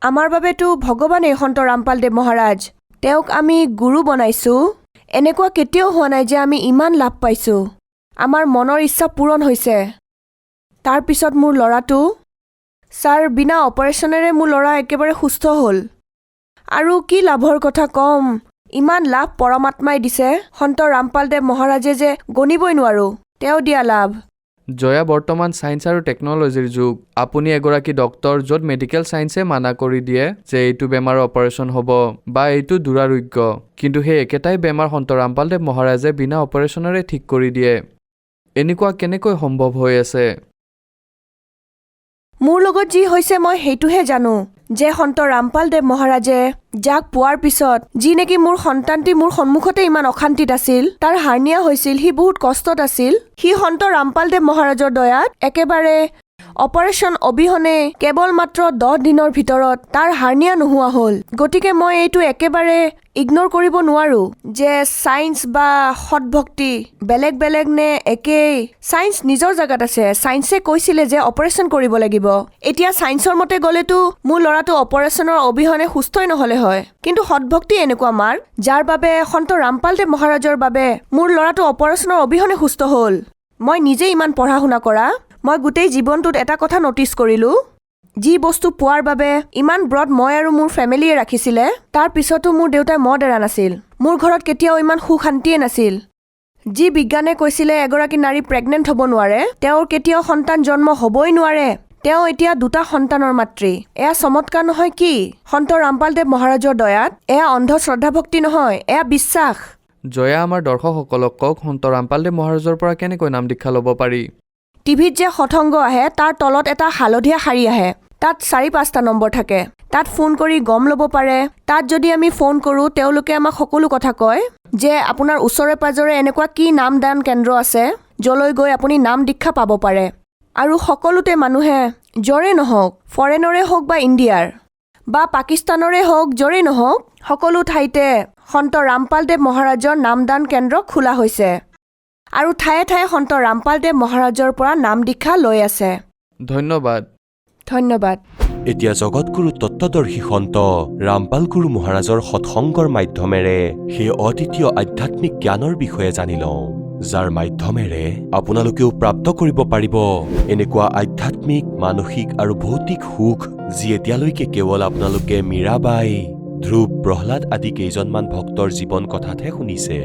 আমাৰ বাবেতো ভগৱানেই সন্ত ৰামপালদেৱ মহাৰাজ। তেওঁক আমি গুৰু বনাইছোঁ। এনেকুৱা কেতিয়াও হোৱা নাই যে আমি ইমান লাভ পাইছোঁ। আমাৰ মনৰ ইচ্ছা পূৰণ হৈছে। তাৰপিছত মোৰ ল'ৰাটো, ছাৰ, বিনা অপাৰেশ্যনেৰে মোৰ ল'ৰা একেবাৰে সুস্থ হ'ল। আৰু কি লাভৰ কথা ক'ম, ইমান লাভ পৰমাত্মাই দিছে, সন্ত ৰামপালদেৱ মহাৰাজে যে গণিবই নোৱাৰোঁ, তেওঁ দিয়া লাভ। জয়া, বৰ্তমান ছায়েন্স আৰু টেকন'লজিৰ যুগ। আপুনি এগৰাকী ডক্তৰ, য'ত মেডিকেল ছায়েন্সে মানা কৰি দিয়ে যে এইটো বেমাৰৰ অপাৰেশ্যন হ'ব বা এইটো দুৰাৰোগ্য, কিন্তু সেই একেটাই বেমাৰ সন্ত ৰামপালদেৱ মহাৰাজে বিনা অপাৰেশ্যনেৰে ঠিক কৰি দিয়ে। এনেকুৱা কেনেকৈ সম্ভৱ হৈ আছে? মোৰ লগত যি হৈছে মই সেইটোহে জানো, যে সন্ত ৰামপালদেৱ মহাৰাজে যাক পোৱাৰ পিছত, যি নেকি মোৰ সন্তানটি মোৰ সন্মুখতে ইমান অশান্তিত আছিল, তাৰ হাৰ্নিয়া হৈছিল, সি বহুত কষ্টত আছিল, সি সন্ত ৰামপালদেৱ মহাৰাজৰ দয়াত একেবাৰে অপাৰেশ্যন অবিহনে কেৱল মাত্ৰ 10 দিনৰ ভিতৰত তাৰ হাৰ্নিয়া নোহোৱা হ'ল। গতিকে মই এইটো একেবাৰে ইগনোৰ কৰিব নোৱাৰো যে সায়েন্স বা সৎভক্তি বেলেগ বেলেগ নে একেই। সায়েন্স নিজৰ জেগাত আছে। সায়েন্সে কৈছিলে যে অপাৰেশ্যন কৰিব লাগিব। এতিয়া সায়েন্সৰ মতে গ'লেতো মোৰ ল'ৰাটো অপাৰেশ্যনৰ অবিহনে সুস্থই নহ'লে হয়। কিন্তু সৎভক্তি এনেকুৱা মাৰ যাৰ বাবে সন্ত ৰামপালদেৱ মহাৰাজৰ বাবে মোৰ ল'ৰাটো অপাৰেশ্যনৰ অবিহনে সুস্থ হ'ল। মই নিজে ইমান পঢ়া শুনা কৰা, মই গোটেই জীৱনটোত এটা কথা নটিচ কৰিলোঁ, যি বস্তু পোৱাৰ বাবে ইমান ব্ৰত মই আৰু মোৰ ফেমিলিয়ে ৰাখিছিলে, তাৰ পিছতো মোৰ দেউতাই মদ এৰা নাছিল। মোৰ ঘৰত কেতিয়াও ইমান সুখ শান্তিয়ে নাছিল। যি বিজ্ঞানে কৈছিলে এগৰাকী নাৰী প্ৰেগনেণ্ট হ'ব নোৱাৰে, তেওঁৰ কেতিয়াও সন্তান জন্ম হ'বই নোৱাৰে, তেওঁ এতিয়া 2টা সন্তানৰ মাতৃ। এয়া চমৎকাৰ নহয় কি? সন্ত ৰামপালদেৱ মহাৰাজৰ দয়াত এয়া অন্ধ শ্ৰদ্ধা ভক্তি নহয়, এয়া বিশ্বাস। জয়া আমাৰ দৰ্শকসকলক কওক সন্ত ৰামপালদেৱ মহাৰাজৰ পৰা কেনেকৈ নাম দীক্ষা ল'ব পাৰি। টিভিত যে সৎসংগ আহে তাৰ তলত এটা হালধীয়া শাৰী আহে, তাত 4-5টা নম্বৰ থাকে। তাত ফোন কৰি গম ল'ব পাৰে। তাত যদি আমি ফোন কৰোঁ তেওঁলোকে আমাক সকলো কথা কয় যে আপোনাৰ ওচৰে পাজৰে এনেকুৱা কি নামদান কেন্দ্ৰ আছে য'লৈ গৈ আপুনি নাম দীক্ষা পাব পাৰে। আৰু সকলোতে মানুহে য'ৰে নহওক, ফৰেনৰে হওক বা ইণ্ডিয়াৰ বা পাকিস্তানৰে হওক, য'ৰেই নহওক, সকলো ঠাইতে সন্ত ৰামপালদেৱ মহাৰাজৰ নামদান কেন্দ্ৰ খোলা হৈছে আৰু ঠায়ে ঠায়ে সন্ত ৰামপালদেৱ মহাৰাজৰ পৰা নাম দীক্ষা লৈ আছে। ধন্যবাদ। ধন্যবাদ। এতিয়া জগতগুৰু তত্ত্বদৰ্শী সন্ত ৰামপাল গুৰু মহাৰাজৰ সৎসংগৰ মাধ্যমেৰে সেই অদ্বিতীয় আধ্যাত্মিক জ্ঞানৰ বিষয়ে জানি লওঁ, যাৰ মাধ্যমেৰে আপোনালোকেও প্ৰাপ্ত কৰিব পাৰিব এনেকুৱা আধ্যাত্মিক, মানসিক আৰু ভৌতিক সুখ যি এতিয়ালৈকে কেৱল আপোনালোকে মীৰাবাই, ধ্ৰুৱ, প্ৰহ্লাদ আদি কেইজনমান ভক্তৰ জীৱন কথাতহে শুনিছে।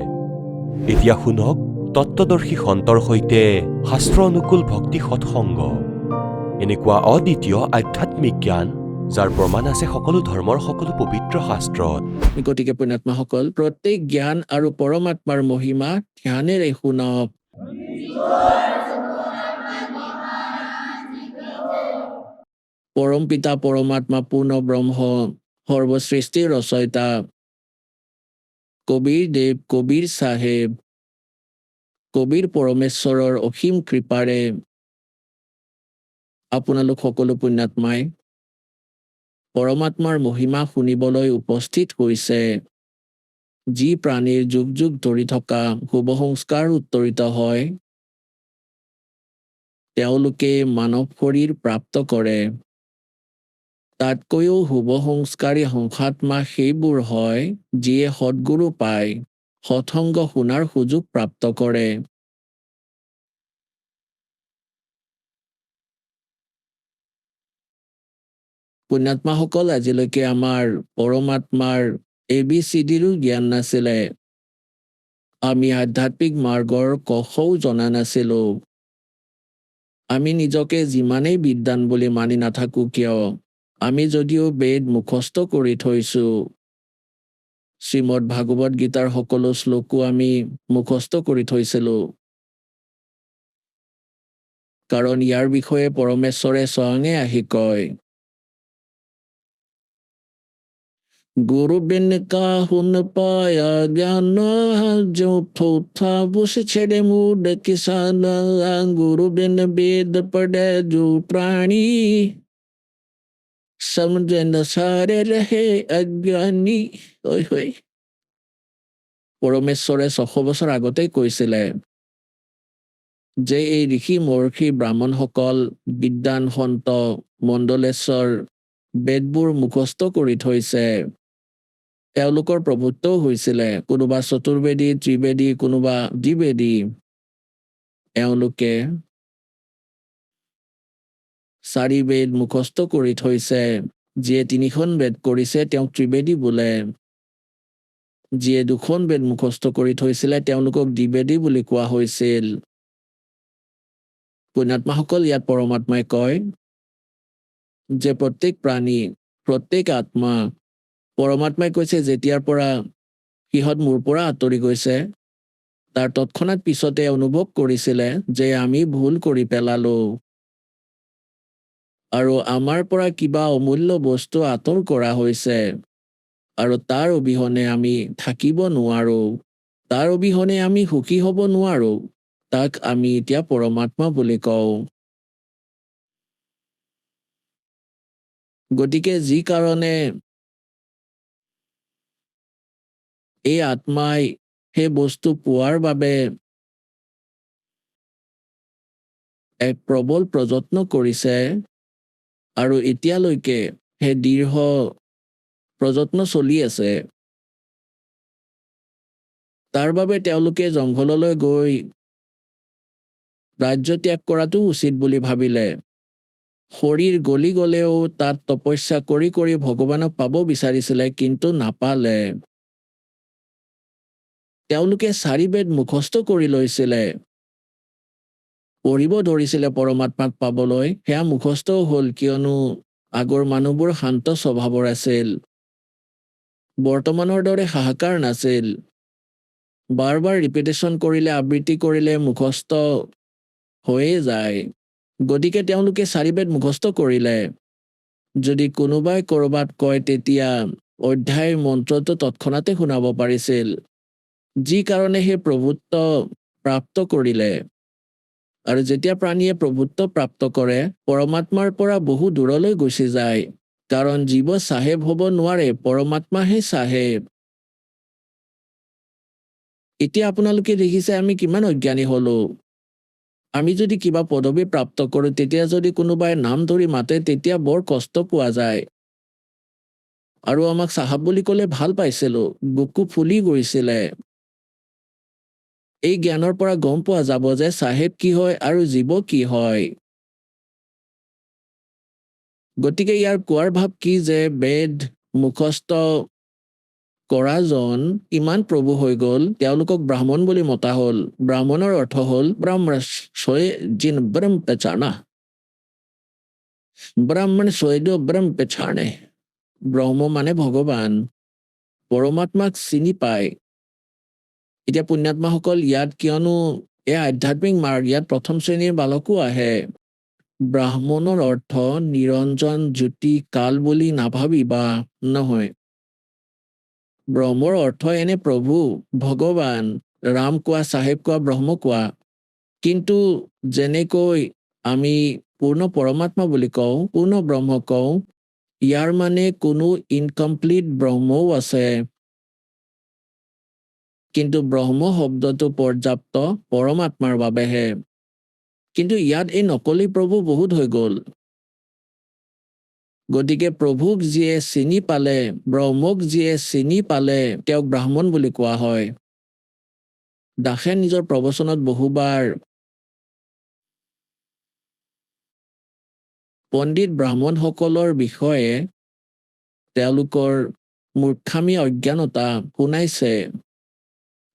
এতিয়া শুনক তত্ত্বদৰ্শী সন্তৰ সৈতে শাস্ত্ৰ অনুকূল ভক্তি সৎসংগ, এনেকুৱা অদ্বিতীয় আধ্যাত্মিক জ্ঞান যাৰ প্ৰমাণ আছে সকলো ধৰ্মৰ সকলো পবিত্ৰ শাস্ত্ৰত। গতিকে পুণ্যাত্মাসকল, প্ৰত্যেক জ্ঞান আৰু পৰমাত্মাৰ মহিমা ধ্যানেৰে শুনক। পৰম পিতা পৰমাত্মা পূৰ্ণ ব্ৰহ্ম সৰ্বসৃষ্টিৰ ৰচয়িতা কবিৰ দেৱ, কবিৰ চাহেব, কবিৰ পৰমেশ্বৰৰ অসীম কৃপাৰে আপোনালোক সকলো পুণ্যাত্মাই পৰমাত্মাৰ মহিমা শুনিবলৈ উপস্থিত হৈছে। যি প্ৰাণীৰ যুগ যুগ ধৰি থকা শুভ সংস্কাৰ উত্তৰিত হয়, তেওঁলোকে মানৱ শৰীৰ প্ৰাপ্ত কৰে। তাতকৈও শুভ সংস্কাৰী সংসাত্মা সেইবোৰ হয় যিয়ে সৎগুৰু পায়, সৎসংগ শুনাৰ সুযোগ প্ৰাপ্ত কৰে। পুণ্যাত্মাসকল, আজিলৈকে আমাৰ পৰমাত্মাৰ ABCDৰো জ্ঞান নাছিলে। আমি আধ্যাত্মিক মাৰ্গৰ কষও জনা নাছিলো। আমি নিজকে যিমানেই বিদ্বান বুলি মানি নাথাকো কিয়, আমি যদিও বেদ মুখস্থ কৰি থৈছো, শ্ৰীমদ ভাগৱত গীতাৰ সকলো শ্লোকো আমি মুখস্থ কৰি থৈছিলো, কাৰণ ইয়াৰ বিষয়ে পৰমেশ্বৰে স্বয়ঙে আহি কয়, গুৰু বিন কাহু ন পায়া জ্ঞান যো থোথা বুস ছেড়ে মুড কিসান, গুৰু বিন বেদ পড়ে যো প্ৰাণী সমঝে ন সাৰে ৰহে অজ্ঞানী। পৰমেশ্বৰে 600 বছৰ আগতেই কৈছিলে যে এই ঋষি মহৰ্ষি ব্ৰাহ্মণসকল, বিদ্বান সন্ত মণ্ডলেশ্বৰ বেদবোৰ মুখস্থ কৰি থৈছে। তেওঁলোকৰ প্ৰভুত্বও হৈছিলে, কোনোবা চতুৰ্বেদী, ত্ৰিবেদী, কোনোবা দ্বিবেদী। এওঁলোকে 4 বেদ মুখস্থ কৰি থৈছে। যিয়ে 3খন বেদ কৰিছে তেওঁক ত্ৰিবেদী বোলে। যিয়ে 2খন বেদ মুখস্থ কৰি থৈছিলে তেওঁলোকক দ্বিবেদী বুলি কোৱা হৈছিল। পুণ্যাত্মাসকল, ইয়াত পৰমাত্মাই কয় যে প্ৰত্যেক প্ৰাণী, প্ৰত্যেক আত্মা, পৰমাত্মাই কৈছে যেতিয়াৰ পৰা সিহঁত মোৰ পৰা আঁতৰি গৈছে, তাৰ তৎক্ষণাৎ পিছতে অনুভৱ কৰিছিলে যে আমি ভুল কৰি পেলালো আৰু আমাৰ পৰা কিবা অমূল্য বস্তু আঁতৰ কৰা হৈছে আৰু তাৰ অবিহনে আমি থাকিব নোৱাৰো, তাৰ অবিহনে আমি সুখী হ'ব নোৱাৰো। তাক আমি এতিয়া পৰমাত্মা বুলি কওঁ। গতিকে যি কাৰণে এই আত্মাই সেই বস্তু পোৱাৰ বাবে এক প্ৰবল প্ৰযত্ন কৰিছে আৰু এতিয়ালৈকে সেই দৃঢ় প্ৰযত্ন চলি আছে, তাৰ বাবে তেওঁলোকে জংঘললৈ গৈ ৰাজ্য ত্যাগ কৰাটো উচিত বুলি ভাবিলে। শৰীৰ গলি গলেও তাত তপস্যা কৰি কৰি ভগৱানক পাব বিচাৰিছিলে, কিন্তু নাপালে। তেওঁলোকে 4 বেদ মুখস্থ কৰি লৈছিলে, পঢ়িব ধৰিছিলে পৰমাত্মাক পাবলৈ। সেয়া মুখস্থও হ'ল, কিয়নো আগৰ মানুহবোৰ শান্ত স্বভাৱৰ আছিল, বৰ্তমানৰ দৰে হাহাকাৰ নাছিল। বাৰ বাৰ ৰিপিটেশ্যন কৰিলে, আবৃত্তি কৰিলে মুখস্থ হৈয়ে যায়। গতিকে তেওঁলোকে 4 বেদ মুখস্থ কৰিলে। যদি কোনোবাই ক'ৰবাত কয় তেতিয়া অধ্যায় মন্ত্ৰটো তৎক্ষণাতে শুনাব পাৰিছিল, যি কাৰণে সেই প্ৰভুত্ব প্ৰাপ্ত কৰিলে। আৰু যেতিয়া প্ৰাণীয়ে প্ৰভুত্ব প্ৰাপ্ত কৰে, পৰমাত্মাৰ পৰা বহু দূৰলৈ গুচি যায়, কাৰণ জীৱ চাহেব হ'ব নোৱাৰে, পৰমাত্মাহে চাহেব। এতিয়া আপোনালোকে দেখিছে আমি কিমান অজ্ঞানী হলো। আমি যদি কিবা পদবী প্ৰাপ্ত কৰোঁ, তেতিয়া যদি কোনোবাই নাম ধৰি মাতে তেতিয়া বৰ কষ্ট পোৱা যায়। আৰু আমাক চাহাব বুলি ক'লে ভাল পাইছিলো, বুকু ফুলি গৈছিলে। এই জ্ঞানৰ পৰা গম পোৱা যাব যে চাহেব কি হয় আৰু জীৱ কি হয়। গতিকে ইয়াৰ কোৱাৰ ভাৱ কি যে বেদ মুখস্থ কৰাজন ইমান প্ৰভু হৈ গ'ল, তেওঁলোকক ব্ৰাহ্মণ বুলি মতা হ'ল। ব্ৰাহ্মণৰ অৰ্থ হ'ল ব্ৰাহ্মণ সোয়ে জিন ব্ৰহ্ম পেচানা, ব্ৰাহ্মণ সোয়েদ ব্ৰহ্ম পেচানে। ব্ৰহ্ম মানে ভগৱান, পৰমাত্মাক চিনি পায়। এতিয়া পুণ্যাত্মাসকল ইয়াত, কিয়নো এয়া আধ্যাত্মিক মাৰ্গ, ইয়াত প্ৰথম শ্ৰেণীৰ বালকো আহে। ব্ৰাহ্মণৰ অৰ্থ নিৰঞ্জন জ্যোতি কাল বুলি নাভাবিবা, নহয়। ব্ৰহ্মৰ অৰ্থ এনে প্ৰভু, ভগৱান, ৰাম কোৱা, চাহেব কোৱা, ব্ৰহ্ম কোৱা। কিন্তু যেনেকৈ আমি পূৰ্ণ পৰমাত্মা বুলি কওঁ, পূৰ্ণ ব্ৰহ্ম কওঁ, ইয়াৰ মানে কোনো ইনকমপ্লিট ব্ৰহ্মও আছে। কিন্তু ব্ৰহ্ম শব্দটো পৰ্যাপ্ত পৰমাত্মাৰ বাবেহে। কিন্তু ইয়াত এই নকলি প্ৰভু বহুত হৈ গ'ল। গতিকে প্ৰভুক যিয়ে চিনি পালে, ব্ৰহ্মক যিয়ে চিনি পালে, তেওঁক ব্ৰাহ্মণ বুলি কোৱা হয়। দাসে নিজৰ প্ৰবচনত বহুবাৰ পণ্ডিত ব্ৰাহ্মণসকলৰ বিষয়ে তেওঁলোকৰ মূৰ্খামি অজ্ঞানতা শুনাইছে।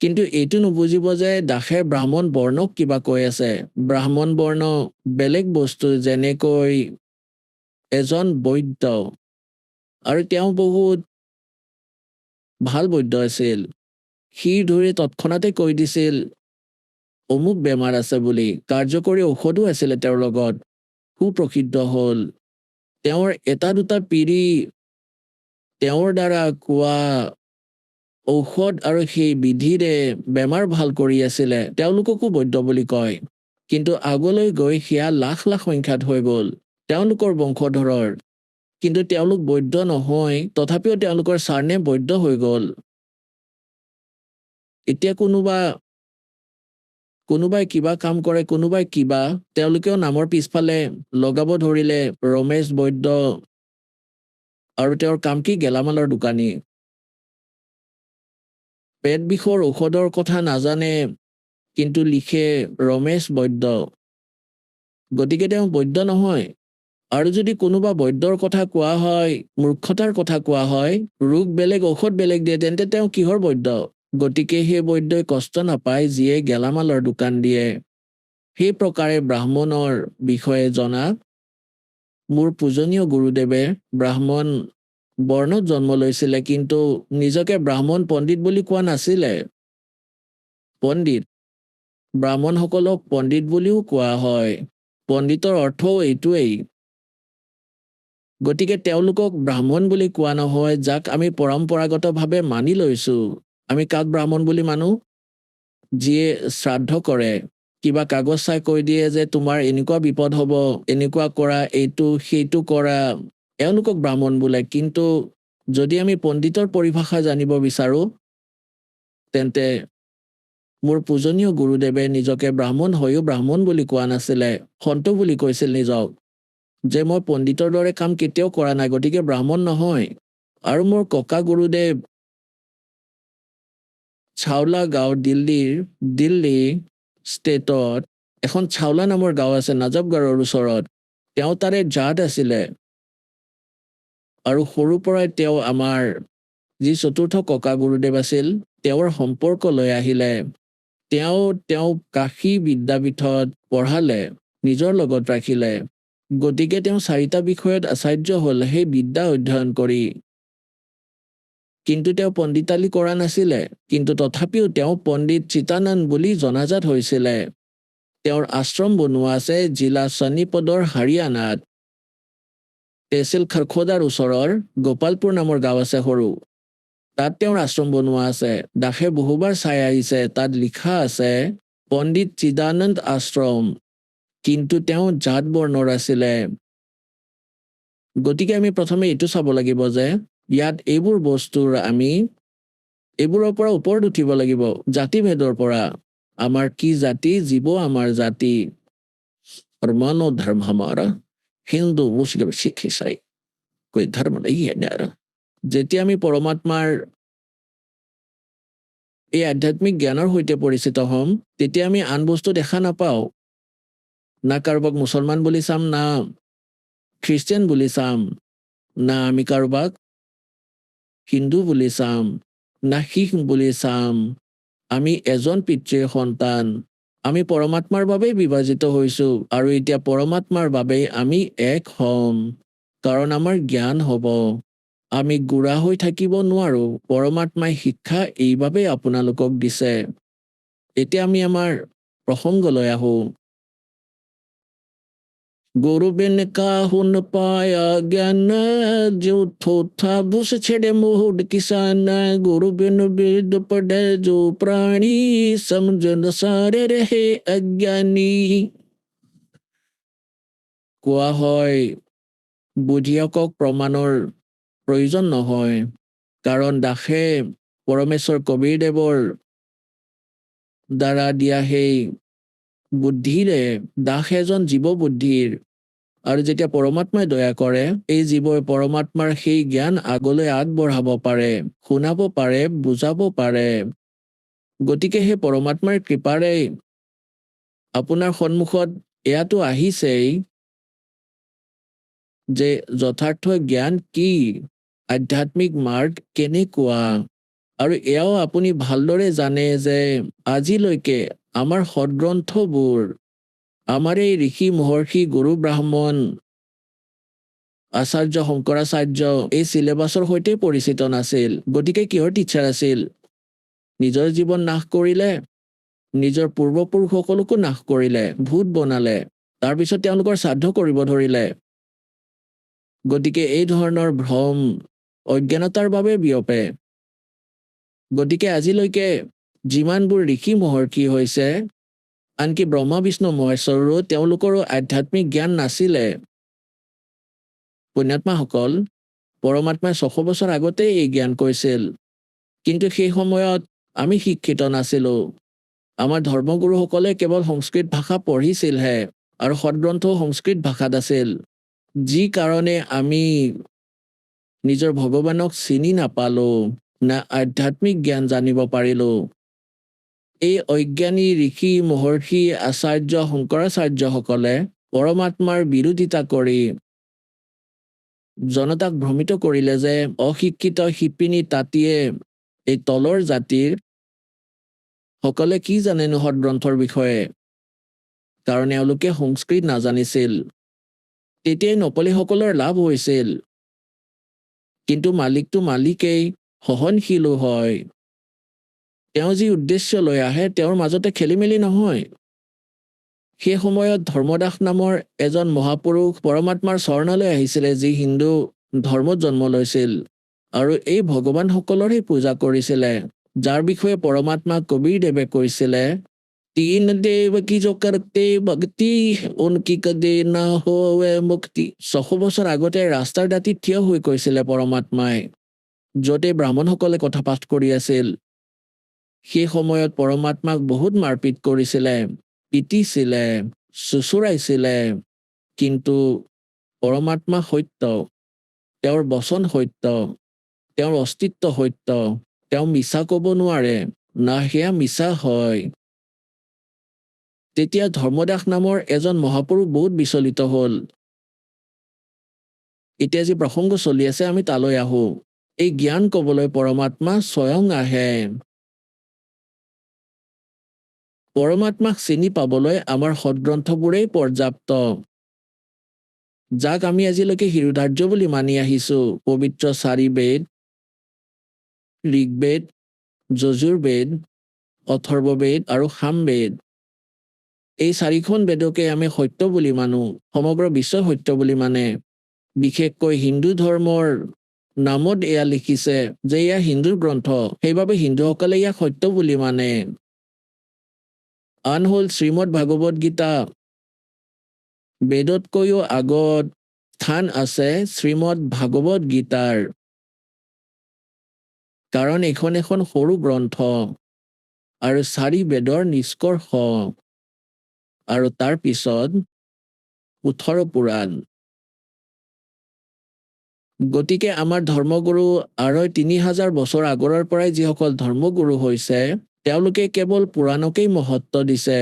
কিন্তু এইটো নুবুজিব যে দাসে ব্ৰাহ্মণ বৰ্ণক কিবা কৈ আছে। ব্ৰাহ্মণ বৰ্ণ বেলেগ বস্তু, যেনেকৈ এজন বৈদ্য, আৰু তেওঁ বহুত ভাল বৈদ্য আছিল। সি ধৰি তৎক্ষণাতে কৈ দিছিল অমুক বেমাৰ আছে বুলি। কাৰ্যকৰী ঔষধো আছিলে তেওঁৰ লগত, সুপ্ৰসিদ্ধ হ'ল। তেওঁৰ এটা দুটা পিঢ়ি তেওঁৰ দ্বাৰা কোৱা ঔষধ আৰু সেই বিধিৰে বেমাৰ ভাল কৰি আছিলে। তেওঁলোককো বৈদ্য বুলি কয়। কিন্তু আগলৈ গৈ সেয়া লাখ লাখ সংখ্যাত হৈ গ'ল তেওঁলোকৰ বংশধৰৰ। কিন্তু তেওঁলোক বৈদ্য নহয়, তথাপিও তেওঁলোকৰ চাৰনেম বৈদ্য হৈ গ'ল। এতিয়া কোনোবাই কিবা কাম কৰে, কোনোবাই কিবা, তেওঁলোকেও নামৰ পিছফালে লগাব ধৰিলে ৰমেশ বৈদ্য, আৰু তেওঁৰ কাম কি? গেলামালৰ দোকানী। পেট বিষৰ ঔষধৰ কথা নাজানে, কিন্তু লিখে ৰমেশ বৈদ্য। গতিকে তেওঁ বৈদ্য নহয়। আৰু যদি কোনোবা বৈদ্যৰ কথা কোৱা হয়, মূৰ্খতাৰ কথা কোৱা হয়, ৰোগ বেলেগ ঔষধ বেলেগ দিয়ে, তেন্তে তেওঁ কিহৰ বৈদ্য? গতিকে সেই বৈদ্যই কষ্ট নাপায় যিয়ে গেলামালৰ দোকান দিয়ে। সেই প্ৰকাৰে ব্ৰাহ্মণৰ বিষয়ে জনা মোৰ পূজনীয় গুৰুদেৱে ব্ৰাহ্মণ বৰ্ণত জন্ম লৈছিলে, কিন্তু নিজকে ব্ৰাহ্মণ পণ্ডিত বুলি কোৱা নাছিলে। পণ্ডিত, ব্ৰাহ্মণসকলক পণ্ডিত বুলিও কোৱা হয়। পণ্ডিতৰ অৰ্থও এইটোৱেই। গতিকে তেওঁলোকক ব্ৰাহ্মণ বুলি কোৱা নহয়, যাক আমি পৰম্পৰাগতভাৱে মানি লৈছো। আমি কাক ব্ৰাহ্মণ বুলি মানো? যিয়ে শ্ৰাদ্ধ কৰে, কিবা কাগজ চাই কৈ দিয়ে যে তোমাৰ এনেকুৱা বিপদ হ'ব, এনেকুৱা কৰা, এইটো সেইটো কৰা, এওঁলোকক ব্ৰাহ্মণ বোলে। কিন্তু যদি আমি পণ্ডিতৰ পৰিভাষা জানিব বিচাৰোঁ, তেন্তে মোৰ পূজনীয় গুৰুদেৱে নিজকে ব্ৰাহ্মণ হৈও ব্ৰাহ্মণ বুলি কোৱা নাছিলে, সন্ত বুলি কৈছিল নিজক, যে মই পণ্ডিতৰ দৰে কাম কেতিয়াও কৰা নাই, গতিকে ব্ৰাহ্মণ নহয়। আৰু মোৰ ককা গুৰুদেৱ ছাওলা গাঁও, দিল্লী ষ্টেটত এখন ছাওলা নামৰ গাঁও আছে নাজফগড়ৰ ওচৰত। তেওঁ তাৰে জাত আছিলে। আৰু সৰুৰ পৰাই তেওঁ আমাৰ যি চতুৰ্থ ককা গুৰুদেৱ আছিল, তেওঁৰ সম্পৰ্ক লৈ আহিলে। তেওঁ কাশী বিদ্যাপীঠত পঢ়ালে, নিজৰ লগত ৰাখিলে। গতিকে তেওঁ 4টা বিষয়ত আচাৰ্য হ'ল সেই বিদ্যা অধ্যয়ন কৰি। কিন্তু তেওঁ পণ্ডিতালি কৰা নাছিলে। কিন্তু তথাপিও তেওঁ পণ্ডিত চিতানন্দ বুলি জনাজাত হৈছিলে। তেওঁৰ আশ্ৰম বনোৱা আছে জিলা চনিপদৰ হাৰিয়ানাত। তেহচিল খৰখোদাৰ ওচৰৰ গোপালপুৰ নামৰ গাঁও আছে সৰু, তাত তেওঁৰ আশ্ৰম বনোৱা আছে। দাসে বহুবাৰ চাই আহিছে, তাত লিখা আছে পণ্ডিত চিদানন্দ আশ্ৰম, কিন্তু তেওঁ জাত বৰ্ণৰ আছিলে। গতিকে আমি প্ৰথমে এইটো চাব লাগিব যে ইয়াত এইবোৰৰ পৰা ওপৰত উঠিব লাগিব, জাতিভেদৰ পৰা। আমাৰ কি জাতি? জীৱ আমাৰ জাতি। और मानव धर्म हमारा हिंदू मुस्लिम सिख ईसाई कोई धर्म नहीं है न्यारा। যেতিয়া আমি পৰমাত্মাৰ এই আধ্যাত্মিক জ্ঞানৰ সৈতে পৰিচিত হ'ম, তেতিয়া আমি আন বস্তু দেখা নাপাওঁ। না কাৰোবাক মুছলমান বুলি চাম, না খ্ৰীষ্টিয়ান বুলি চাম, না আমি কাৰোবাক হিন্দু বুলি চাম, না শিখ বুলি চাম। আমি এজন পিতৃৰ সন্তান। আমি পৰমাত্মাৰ বাবেই বিভাজিত হৈছোঁ, আৰু এতিয়া পৰমাত্মাৰ বাবেই আমি এক হ'ম, কাৰণ আমাৰ জ্ঞান হ'ব। আমি গুড়া হৈ থাকিব নোৱাৰোঁ। পৰমাত্মাই শিক্ষা এইবাবেই আপোনালোকক দিছে। এতিয়া আমি আমাৰ প্ৰসংগলৈ আহোঁ। গুরু বিন কাহু ন পায়া জ্ঞান, जो थोथा भूस छेड़े मोहड किसान। गुरु बिन वेद पढ़े जो प्राणी, समझन सारे रहे अज्ञानी। কোৱা হয় বুদ্ধিয়কক প্ৰমাণৰ প্ৰয়োজন নহয়, কাৰণ দাসে পৰমেশ্বৰ কবীৰদেৱৰ দ্বাৰা দিয়া সেই বুদ্ধিৰে, দাস এজন জীৱ বুদ্ধিৰ, আৰু যেতিয়া পৰমাত্মাই দয়া কৰে, এই জীৱই পৰমাত্মাৰ সেই জ্ঞান আগলৈ আগবঢ়াব পাৰে, শুনাব পাৰে, বুজাব পাৰে। গতিকে সেই পৰমাত্মাৰ কৃপাৰে আপোনাৰ সন্মুখত এয়াতো আহিছেই যে যথাৰ্থ জ্ঞান কি, আধ্যাত্মিক মাৰ্গ কেনেকুৱা। আৰু এয়াও আপুনি ভালদৰে জানে যে আজিলৈকে আমাৰ সদগ্ৰন্থবোৰ, আমাৰ এই ঋষি মহৰ্ষি গুৰু ব্ৰাহ্মণ আচাৰ্য শংকৰাচাৰ্য এই চিলেবাছৰ সৈতে পৰিচিত নাছিল। গতিকে কিহৰ টিচাৰ আছিল? নিজৰ জীৱন নাশ কৰিলে, নিজৰ পূৰ্বপুৰুষসকলকো নাশ কৰিলে, ভূত বনালে, তাৰপিছত তেওঁলোকৰ শ্ৰাদ্ধ কৰিব ধৰিলে। গতিকে এই ধৰণৰ ভ্ৰম অজ্ঞানতাৰ বাবে বিয়পে। গতিকে আজিলৈকে যিমানবোৰ ঋষি মহৰ্ষি হৈছে, আনকি ব্ৰহ্মা বিষ্ণু মহেশ্বৰৰো তেওঁলোকৰো আধ্যাত্মিক জ্ঞান নাছিলে। পুণ্যাত্মাসকল, পৰমাত্মাই 600 বছৰ আগতেই এই জ্ঞান কৈছিল, কিন্তু সেই সময়ত আমি শিক্ষিত নাছিলোঁ। আমাৰ ধৰ্মগুৰুসকলে কেৱল সংস্কৃত ভাষা পঢ়িছিলহে, আৰু সদগ্ৰন্থও সংস্কৃত ভাষাত আছিল, যি কাৰণে আমি নিজৰ ভগৱানক চিনি নাপালোঁ, না আধ্যাত্মিক জ্ঞান জানিব পাৰিলোঁ। এই অজ্ঞানী ঋষি মহৰ্ষি আচাৰ্য শংকৰাচাৰ্যসকলে পৰমাত্মাৰ বিৰোধিতা কৰি জনতাক ভ্ৰমিত কৰিলে যে অশিক্ষিত শিপিনী তাঁতীয়ে এই তলৰ জাতিৰ সকলে কি জানেনো সদগ্ৰন্থৰ বিষয়ে, কাৰণ এওঁলোকে সংস্কৃত নাজানিছিল। তেতিয়াই নকলীসকলৰ লাভ হৈছিল, কিন্তু মালিকটো মালিকেই, সহনশীলো হয়। তেওঁ যি উদ্দেশ্য লৈ আহে তেওঁৰ মাজতে খেলি মেলি নহয়। সেই সময়ত ধৰ্মদাস নামৰ এজন মহাপুৰুষ পৰমাত্মাৰ চৰণলৈ আহিছিলে, যি হিন্দু ধৰ্মত জন্ম লৈছিল, আৰু এই ভগৱানসকলৰেই পূজা কৰিছিলে, যাৰ বিষয়ে পৰমাত্মা কবীৰদেৱে কৈছিলে तीन देव की जो करते भक्ति उनकी कदे ना होवे মুক্তি 600 বছৰ আগতে ৰাস্তাৰ দাঁতিত থিয় হৈ কৈছিলে পৰমাত্মাই য'তে ব্ৰাহ্মণসকলে কথা পাঠ কৰি আছিল সেই সময়ত পৰমাত্মাক বহুত মাৰপিট কৰিছিলে পিটিছিলে চুচুৰাইছিলে কিন্তু পৰমাত্মা সত্য তেওঁৰ বচন সত্য তেওঁৰ অস্তিত্ব সত্য তেওঁ মিছা ক'ব নোৱাৰে না সেয়া মিছা হয় তেতিয়া ধৰ্মদাস নামৰ এজন মহাপুৰুষ বহুত বিচলিত হ'ল এতিয়া যি প্ৰসংগ চলি আছে আমি তালৈ আহো এই জ্ঞান ক'বলৈ পৰমাত্মা স্বয়ং আহে পৰমাত্মাক চিনি পাবলৈ আমাৰ সদগ্ৰন্থবোৰেই পৰ্যাপ্ত যাক আমি আজিলৈকে হিৰোধাৰ্য বুলি মানি আহিছো পবিত্ৰ 4 বেদ ঋগ্বেদ যজুৰ্বেদ অথৰ্ববেদ আৰু সামবেদ এই 4খন বেদকে আমি সত্য বুলি মানো সমগ্ৰ বিশ্ব সত্য বুলি মানে বিশেষকৈ হিন্দু ধৰ্মৰ নামত এয়া লিখিছে যে এয়া হিন্দুৰ গ্ৰন্থ সেইবাবে হিন্দুসকলে ইয়াক সত্য বুলি মানে আন হ'ল শ্ৰীমদ ভাগৱত গীতা বেদতকৈও আগত স্থান আছে শ্ৰীমদ ভাগৱত গীতাৰ কাৰণ এইখন এখন সৰু গ্ৰন্থ আৰু 4 বেদৰ নিষ্কৰ্ষ আৰু তাৰ পিছত 18 পুৰাণ গতিকে আমাৰ ধৰ্মগুৰু 2,500 বছৰ আগৰৰ পৰাই যিসকল ধৰ্মগুৰু হৈছে তেওঁলোকে কেৱল পুৰাণকেই মহত্ব দিছে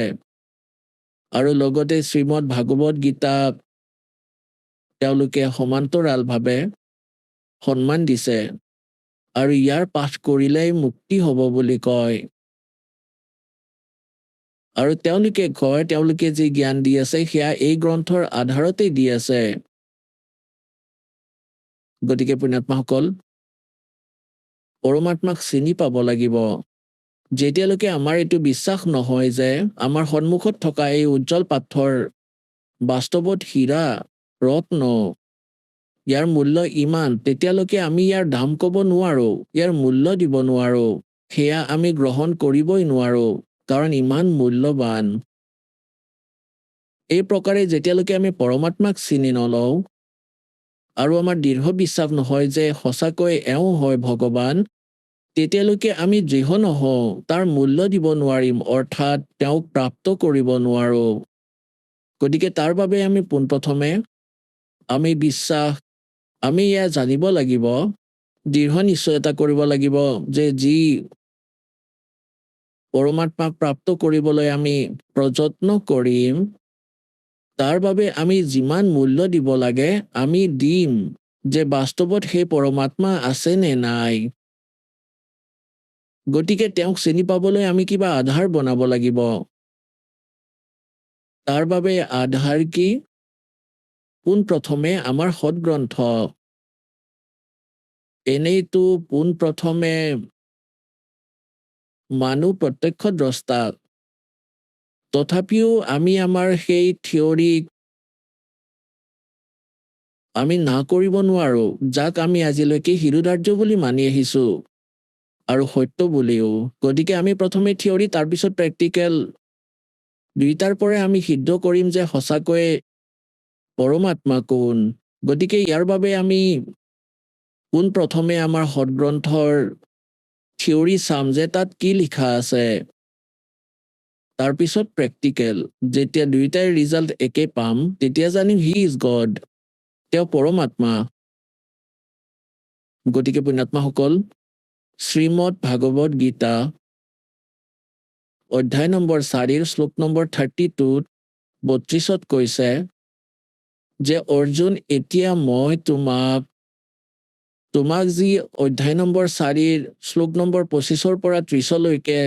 আৰু লগতে শ্ৰীমদ ভাগৱত গীতা তেওঁলোকে সমান্তৰালভাৱে সন্মান দিছে আৰু ইয়াৰ পাঠ কৰিলেই মুক্তি হ'ব বুলি কয় আৰু তেওঁলোকে কয় তেওঁলোকে যি জ্ঞান দি আছে সেয়া এই গ্ৰন্থৰ আধাৰতেই দি আছে গতিকে পুণ্যাত্মাসকল পৰমাত্মাক চিনি পাব লাগিব যেতিয়ালৈকে আমাৰ এইটো বিশ্বাস নহয় যে আমাৰ সন্মুখত থকা এই উজ্জ্বল পাথৰ বাস্তৱত হীৰা ৰত্ন ইয়াৰ মূল্য ইমান তেতিয়ালৈকে আমি ইয়াৰ দাম ক'ব নোৱাৰো ইয়াৰ মূল্য দিব নোৱাৰো সেয়া আমি গ্ৰহণ কৰিবই নোৱাৰো কাৰণ ইমান মূল্যৱান এই প্ৰকাৰে যেতিয়ালৈকে আমি পৰমাত্মাক চিনি নলওঁ আৰু আমাৰ দৃঢ় বিশ্বাস নহয় যে সঁচাকৈ এওঁ হয় ভগৱান তেতিয়ালৈকে আমি দৃঢ় নহওঁ তাৰ মূল্য দিব নোৱাৰিম অৰ্থাৎ তেওঁক প্ৰাপ্ত কৰিব নোৱাৰো গতিকে তাৰ বাবে আমি পোনপ্ৰথমে আমি বিশ্বাস আমি এয়া জানিব লাগিব দৃঢ় নিশ্চয়তা কৰিব লাগিব যে যি পৰমাত্মাক প্ৰাপ্ত কৰিবলৈ আমি প্ৰযত্ন কৰিম তাৰ বাবে আমি যিমান মূল্য দিব লাগে আমি দিম যে বাস্তৱত সেই পৰমাত্মা আছে নে নাই গতিকে তেওঁক চিনি পাবলৈ আমি কিবা আধাৰ বনাব লাগিব তাৰ বাবে আধাৰ কি পোনপ্ৰথমে আমাৰ সদগ্ৰন্থ এনেইতো পোনপ্ৰথমে মানুহ প্ৰত্যক্ষ দ্ৰষ্টা তথাপিও আমি আমাৰ সেই থিয়ৰিক আমি না কৰিব নোৱাৰো যাক আমি আজিলৈকে হিৰোধাৰ্য বুলি মানি আহিছো আৰু সত্য বুলিও গতিকে আমি প্ৰথমে থিয়ৰি তাৰপিছত প্ৰেক্টিকেল দুইটাৰ পৰাই আমি সিদ্ধ কৰিম যে সঁচাকৈয়ে পৰমাত্মা কোন গতিকে ইয়াৰ বাবে আমি পোনপ্ৰথমে আমাৰ সদগ্ৰন্থৰ থিয়ৰি চাম যে তাত কি লিখা আছে তাৰপিছত প্ৰেক্টিকেল যেতিয়া দুইটাই ৰিজাল্ট একে পাম তেতিয়া জানিম হি ইজ গড তেওঁ পৰমাত্মা গতিকে পুণ্যাত্মাসকল শ্ৰীমদ ভাগৱত গীতা অধ্যায় নম্বৰ 4 শ্লোক নম্বৰ 32 32ত কৈছে যে অৰ্জুন এতিয়া মই তোমাক যি অধ্যায় নম্বৰ 4 শ্লোক নম্বৰ 25 পৰা 30লৈকে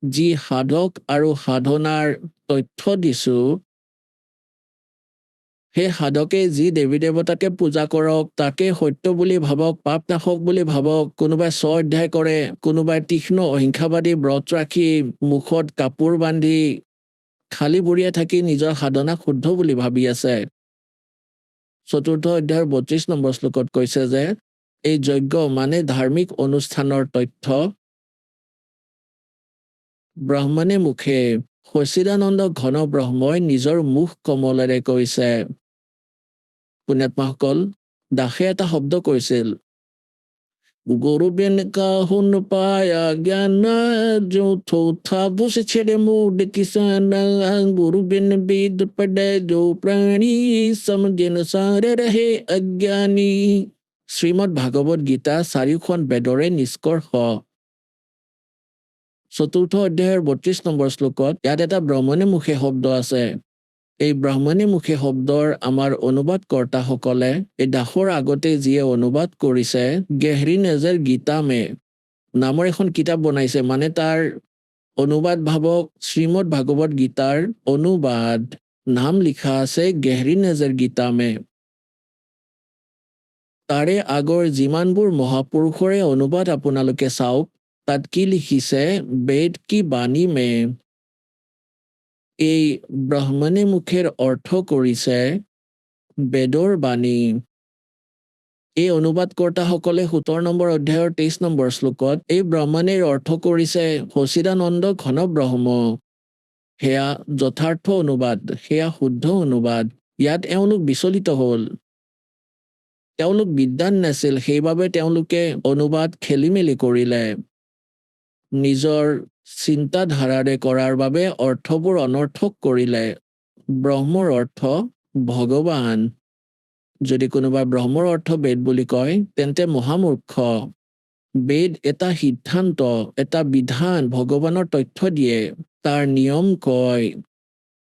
যি সাধক আৰু সাধনাৰ তথ্য দিছো সেই সাধকে যি দেৱী দেৱতাকে পূজা কৰক তাকে সত্য বুলি ভাবক পাপ নাশক বুলি ভাবক কোনোবাই 6 অধ্যায় কৰে কোনোবাই তীক্ষ্ণ অহিংসাবাদী ব্ৰত ৰাখি মুখত কাপোৰ বান্ধি খালী ভৰিৰে থাকি নিজৰ সাধনা শুদ্ধ বুলি ভাবি আছে 4ৰ্থ অধ্যায়ৰ 32 নম্বৰ শ্লোকত কৈছে যে এই যজ্ঞ মানে ধাৰ্মিক অনুষ্ঠানৰ তথ্য ব্ৰহ্মণে মুখে সচিদানন্দ ঘন ব্ৰহ্মই নিজৰ মুখ কমলেৰে কৈছে। পুণ্যাত্মাসকল, দাসে এটা শব্দ কৈছিল, গুরু বিন কাহুন পায়া জ্ঞান जो थोथा बुस छेड़े मूड किसान गुरु बिन वेद पढ़े जो प्राणी समझन सारे रहे अज्ञानी। শ্ৰীমদ ভাগৱত গীতা 4খন বেদৰে নিষ্কৰ্ষ। 4ৰ্থ অধ্যায়ৰ 32 নম্বৰ শ্লোকত ইয়াত এটা ব্ৰহ্মণে মুখে শব্দ আছে। এই ব্ৰাহ্মণী মুখী শব্দৰ আমাৰ অনুবাদকৰ্তাসকলে এই দাসৰ আগতে যিয়ে অনুবাদ কৰিছে গেহৰী নজৰ গীতা মে নামৰ এখন কিতাপ বনাইছে। মানে তাৰ অনুবাদ ভাৱক শ্ৰীমদ ভাগৱত গীতাৰ অনুবাদ, নাম লিখা আছে গেহৰী নজৰ গীতা মে। তাৰে আগৰ যিমানবোৰ মহাপুৰুষৰে অনুবাদ আপোনালোকে চাওক, তাত কি লিখিছে, বেদ কি বাণী মে। এই ব্ৰাহ্মণী মুখেৰ অৰ্থ কৰিছে বেদৰ বাণী। এই অনুবাদকৰ্তাসকলে 17 নম্বৰ অধ্যায়ৰ 23 নম্বৰ শ্লোকত এই ব্ৰাহ্মণীৰ অৰ্থ কৰিছে সচিদানন্দ ঘন ব্ৰহ্ম। সেয়া যথাৰ্থ অনুবাদ, সেয়া শুদ্ধ অনুবাদ। ইয়াত এওঁলোক বিচলিত হ'ল। তেওঁলোক বিদ্বান নাছিল, সেইবাবে তেওঁলোকে অনুবাদ খেলি মেলি কৰিলে। নিজৰ চিন্তাধাৰাৰে কৰাৰ বাবে অৰ্থবোৰ অনৰ্থক কৰিলে। ব্ৰহ্মৰ অৰ্থ ভগৱান। যদি কোনোবা ব্ৰহ্মৰ অৰ্থ বেদ বুলি কয় তেন্তে মহামূৰ্খ। বেদ এটা সিদ্ধান্ত, এটা বিধান, ভগৱানৰ তথ্য দিয়ে, তাৰ নিয়ম কয়।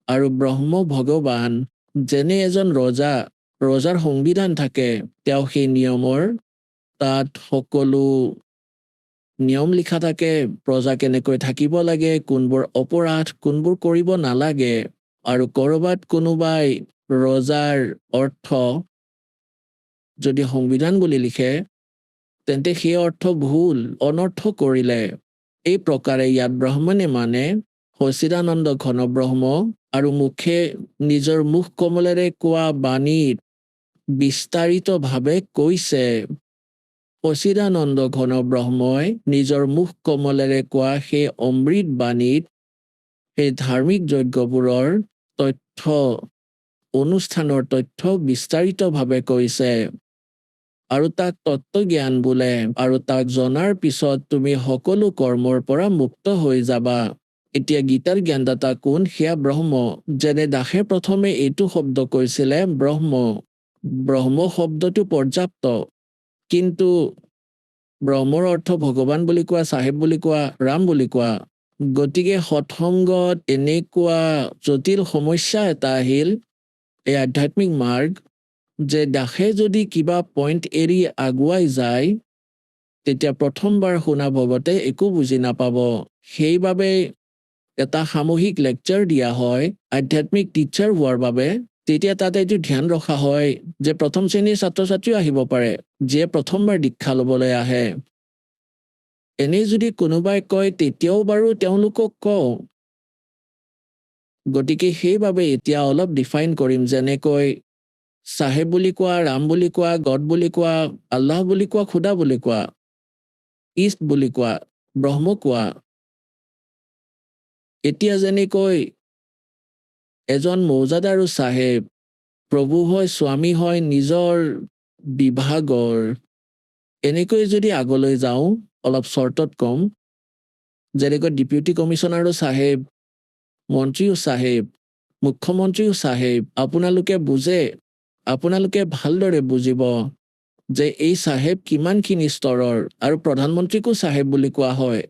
আৰু ব্ৰহ্ম ভগৱান। যেনে এজন ৰজাৰ সংবিধান থাকে, তেওঁ সেই নিয়মৰ তাত সকলো নিয়ম লিখা থাকে, প্ৰজা কেনেকৈ থাকিব লাগে, কোনবোৰ অপৰাধ, কোনবোৰ কৰিব নালাগে। আৰু ক'ৰবাত কোনোবাই ৰজাৰ অৰ্থ যদি সংবিধান বুলি লিখে তেন্তে সেই অৰ্থ ভুল, অনৰ্থ কৰিলে। এই প্ৰকাৰে ইয়াত ব্ৰহ্মণে মানে সচিদানন্দ ঘন ব্ৰহ্ম আৰু মুখে নিজৰ মুখ কমলেৰে কোৱা বাণীত বিস্তাৰিতভাৱে কৈছে। সচিদানন্দ ঘন ব্ৰহ্মই নিজৰ মুখ কমলেৰে কোৱা সেই অমৃত বাণীত সেই ধাৰ্মিক যজ্ঞবোৰৰ তথ্য, অনুষ্ঠানৰ তথ্য বিস্তাৰিতভাৱে কৈছে। আৰু তাক তত্ত্বজ্ঞান বোলে। আৰু তাক জনাৰ পিছত তুমি সকলো কৰ্মৰ পৰা মুক্ত হৈ যাবা। এতিয়া গীতাৰ জ্ঞানদাতা কোন? সেয়া ব্ৰহ্ম। যেনে দাসে প্ৰথমে এইটো শব্দ কৈছিলে ব্ৰহ্ম। ব্ৰহ্ম শব্দটো পৰ্যাপ্ত, কিন্তু ব্ৰহ্মৰ অৰ্থ ভগৱান বুলি কোৱা, চাহেব বুলি কোৱা, ৰাম বুলি কোৱা। গতিকে সৎসংগত এনেকুৱা জটিল সমস্যা এটা আহিল, এই আধ্যাত্মিক মাৰ্গ, যে দাসে যদি কিবা পইণ্ট এৰি আগুৱাই যায় তেতিয়া প্ৰথমবাৰ শুনা ভগতে একো বুজি নাপাব। সেইবাবে এটা সামূহিক লেকচাৰ দিয়া হয় আধ্যাত্মিক টিচাৰ হোৱাৰ বাবে। তেতিয়া তাতে এইটো ধ্যান ৰখা হয় যে প্ৰথম শ্ৰেণীৰ ছাত্ৰ ছাত্ৰীও আহিব পাৰে, যিয়ে প্ৰথমবাৰ দীক্ষা ল'বলৈ আহে। এনেই যদি কোনোবাই কয় তেতিয়াও বাৰু তেওঁলোকক কওঁ। গতিকে সেইবাবে এতিয়া অলপ ডিফাইন কৰিম। যেনেকৈ চাহেব বুলি কোৱা, ৰাম বুলি কোৱা, গড বুলি কোৱা, আল্লাহ বুলি কোৱা, খুদা বুলি কোৱা, ইষ্ট বুলি কোৱা, ব্ৰহ্ম কোৱা। এতিয়া যেনেকৈ এজন মৌজাদ আৰু চাহেব, প্ৰভু হয়, স্বামী হয় নিজৰ বিভাগৰ। এনেকৈ যদি আগলৈ যাওঁ অলপ চৰ্টত কম, যেনেকৈ ডেপুটি কমিশ্যনাৰো চাহেব, মন্ত্ৰীও চাহেব, মুখ্যমন্ত্ৰীও চাহেব। আপোনালোকে বুজে, আপোনালোকে ভালদৰে বুজিব যে এই চাহেব কিমানখিনি স্তৰৰ। আৰু প্ৰধানমন্ত্ৰীকো চাহেব বুলি কোৱা হয়,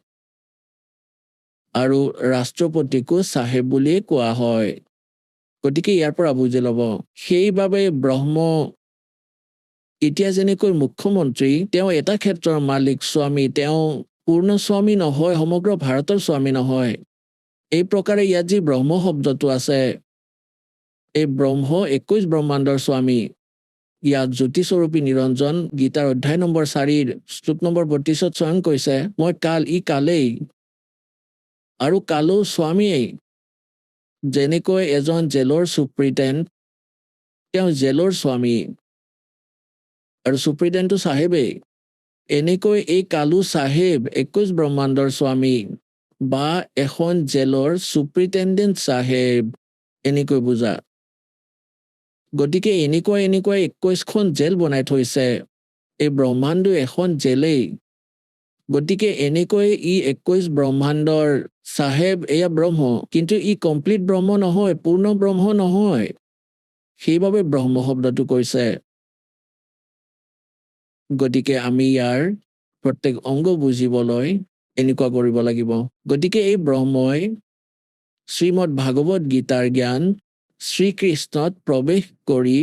আৰু ৰাষ্ট্ৰপতিকো চাহেব বুলিয়ে কোৱা হয়। গতিকে ইয়াৰ পৰা বুজি ল'ব। সেইবাবে ব্ৰহ্ম এতিয়া যেনেকৈ মুখ্যমন্ত্ৰী, তেওঁ এটা ক্ষেত্ৰৰ মালিক, স্বামী, তেওঁ পূৰ্ণ স্বামী নহয়, সমগ্ৰ ভাৰতৰ স্বামী নহয়। এই প্ৰকাৰে ইয়াত যি ব্ৰহ্ম শব্দটো আছে, এই ব্ৰহ্ম 21 ব্ৰহ্মাণ্ডৰ স্বামী। ইয়াত জ্যোতিস্বৰূপী নিৰঞ্জন গীতাৰ অধ্যায় নম্বৰ 4 শ্লোক নম্বৰ 32 স্বয়ং কৈছে, মই কাল, ই কালেই, আৰু কালো স্বামীয়েই। যেনেকৈ এজন জেলৰ চুপ্ৰিটেণ্ট, তেওঁ জেলৰ স্বামী, আৰু চুপ্ৰিটেণ্টটো চাহেবেই। এনেকৈ এই কালু চাহেব 21 ব্ৰহ্মাণ্ডৰ স্বামী। বা এখন জেলৰ চুপ্ৰিটেণ্ডেণ্ট চাহেব এনেকৈ বুজা। গতিকে এনেকুৱা 21খন জেল বনাই থৈছে। এই ব্ৰহ্মাণ্ড এখন জেলেই। গতিকে এনেকৈ ই 21 ব্ৰহ্মাণ্ডৰ চাহেব এয়া ব্ৰহ্ম, কিন্তু ই কমপ্লিট ব্ৰহ্ম নহয়, পূৰ্ণ ব্ৰহ্ম নহয়। সেইবাবে ব্ৰহ্ম শব্দটো কৈছে। গতিকে আমি ইয়াৰ প্ৰত্যেক অংগ বুজিবলৈ এনেকুৱা কৰিব লাগিব। গতিকে এই ব্ৰহ্মই শ্ৰীমদ ভাগৱত গীতাৰ জ্ঞান শ্ৰীকৃষ্ণত প্ৰৱেশ কৰি,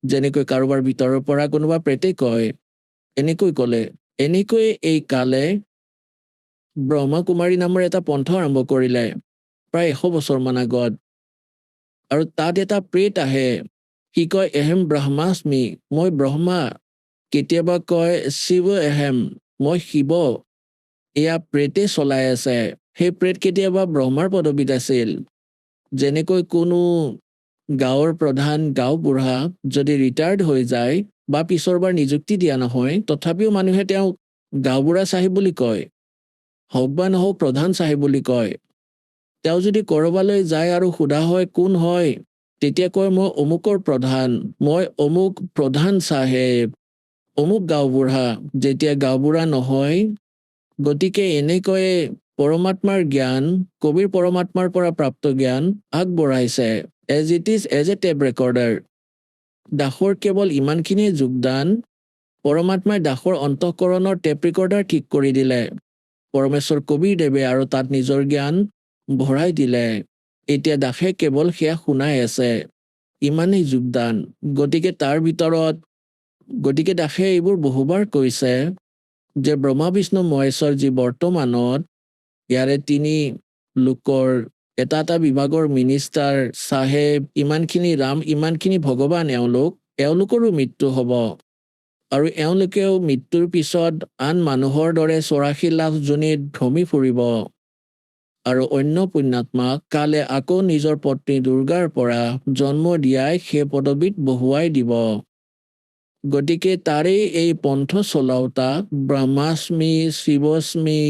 যেনেকৈ কাৰোবাৰ ভিতৰৰ পৰা কোনোবা প্ৰেতে কয়, এনেকৈ ক'লে। এনেকৈ এই কালে ব্ৰহ্মকুমাৰী নামৰ এটা পন্থ আৰম্ভ কৰিলে প্ৰায় 100 বছৰমান আগত। আৰু তাত এটা প্ৰেত আহে, সি কয় এহেম ব্ৰহ্মাস্মি, মই ব্ৰহ্মা। কেতিয়াবা কয় শিৱ এহেম, মই শিৱ। এয়া প্ৰেতে চলাই আছে। সেই প্ৰেত কেতিয়াবা ব্ৰহ্মাৰ পদবীত আছিল। যেনেকৈ কোনো গাঁৱৰ প্ৰধান গাঁওবুঢ়া যদি ৰিটায়াৰ্ড হৈ যায় বা পিছৰবাৰ নিযুক্তি দিয়া নহয়, তথাপিও মানুহে তেওঁক গাঁওবুঢ়া চাহেব বুলি কয়, হওক বা নহওক প্ৰধান চাহেব বুলি কয়। তেওঁ যদি ক'ৰবালৈ যায় আৰু সোধা হয় কোন হয়, তেতিয়া কয় মই অমুকৰ প্ৰধান, মই অমুক প্ৰধান চাহেব, অমুক গাঁওবুঢ়া, যেতিয়া গাঁওবুঢ়া নহয়। গতিকে এনেকৈয়ে পৰমাত্মাৰ জ্ঞান, কবিৰ পৰমাত্মাৰ পৰা প্ৰাপ্ত জ্ঞান আগবঢ়াইছে as it is as a tape recorder. দাসৰ কেৱল ইমানখিনিয়ে যোগদান, পৰমাত্মাই দাসৰ অন্তঃকৰণৰ টেপ ৰেকৰ্ডাৰ ঠিক কৰি দিলে পৰমেশ্বৰ কবিৰ দেৱে, আৰু তাত নিজৰ জ্ঞান ভৰাই দিলে। এতিয়া দাসে কেৱল সেয়া শুনাই আছে, ইমানেই যোগদান। গতিকে তাৰ ভিতৰত দাসে এইবোৰ বহুবাৰ কৈছে যে ব্ৰহ্মা বিষ্ণু মহেশ্বৰ যি বৰ্তমানত ইয়াৰে 3 লোকৰ এটা বিভাগৰ মিনিষ্টাৰ চাহেব, ইমানখিনি ৰাম, ইমানখিনি ভগৱান, এওঁলোকৰো মৃত্যু হ'ব। আৰু এওঁলোকেও মৃত্যুৰ পিছত আন মানুহৰ দৰে 84 লাখ যোনিত ভ্ৰমি ফুৰিব। আৰু অন্য পুণ্যাত্মাক কালে আকৌ নিজৰ পত্নী দুৰ্গাৰ পৰা জন্ম দিয়াই সেই পদবীত বহুৱাই দিব। গতিকে তাৰেই এই পন্থ চলাওঁতা ব্ৰহ্মাস্মি, শিৱস্মি।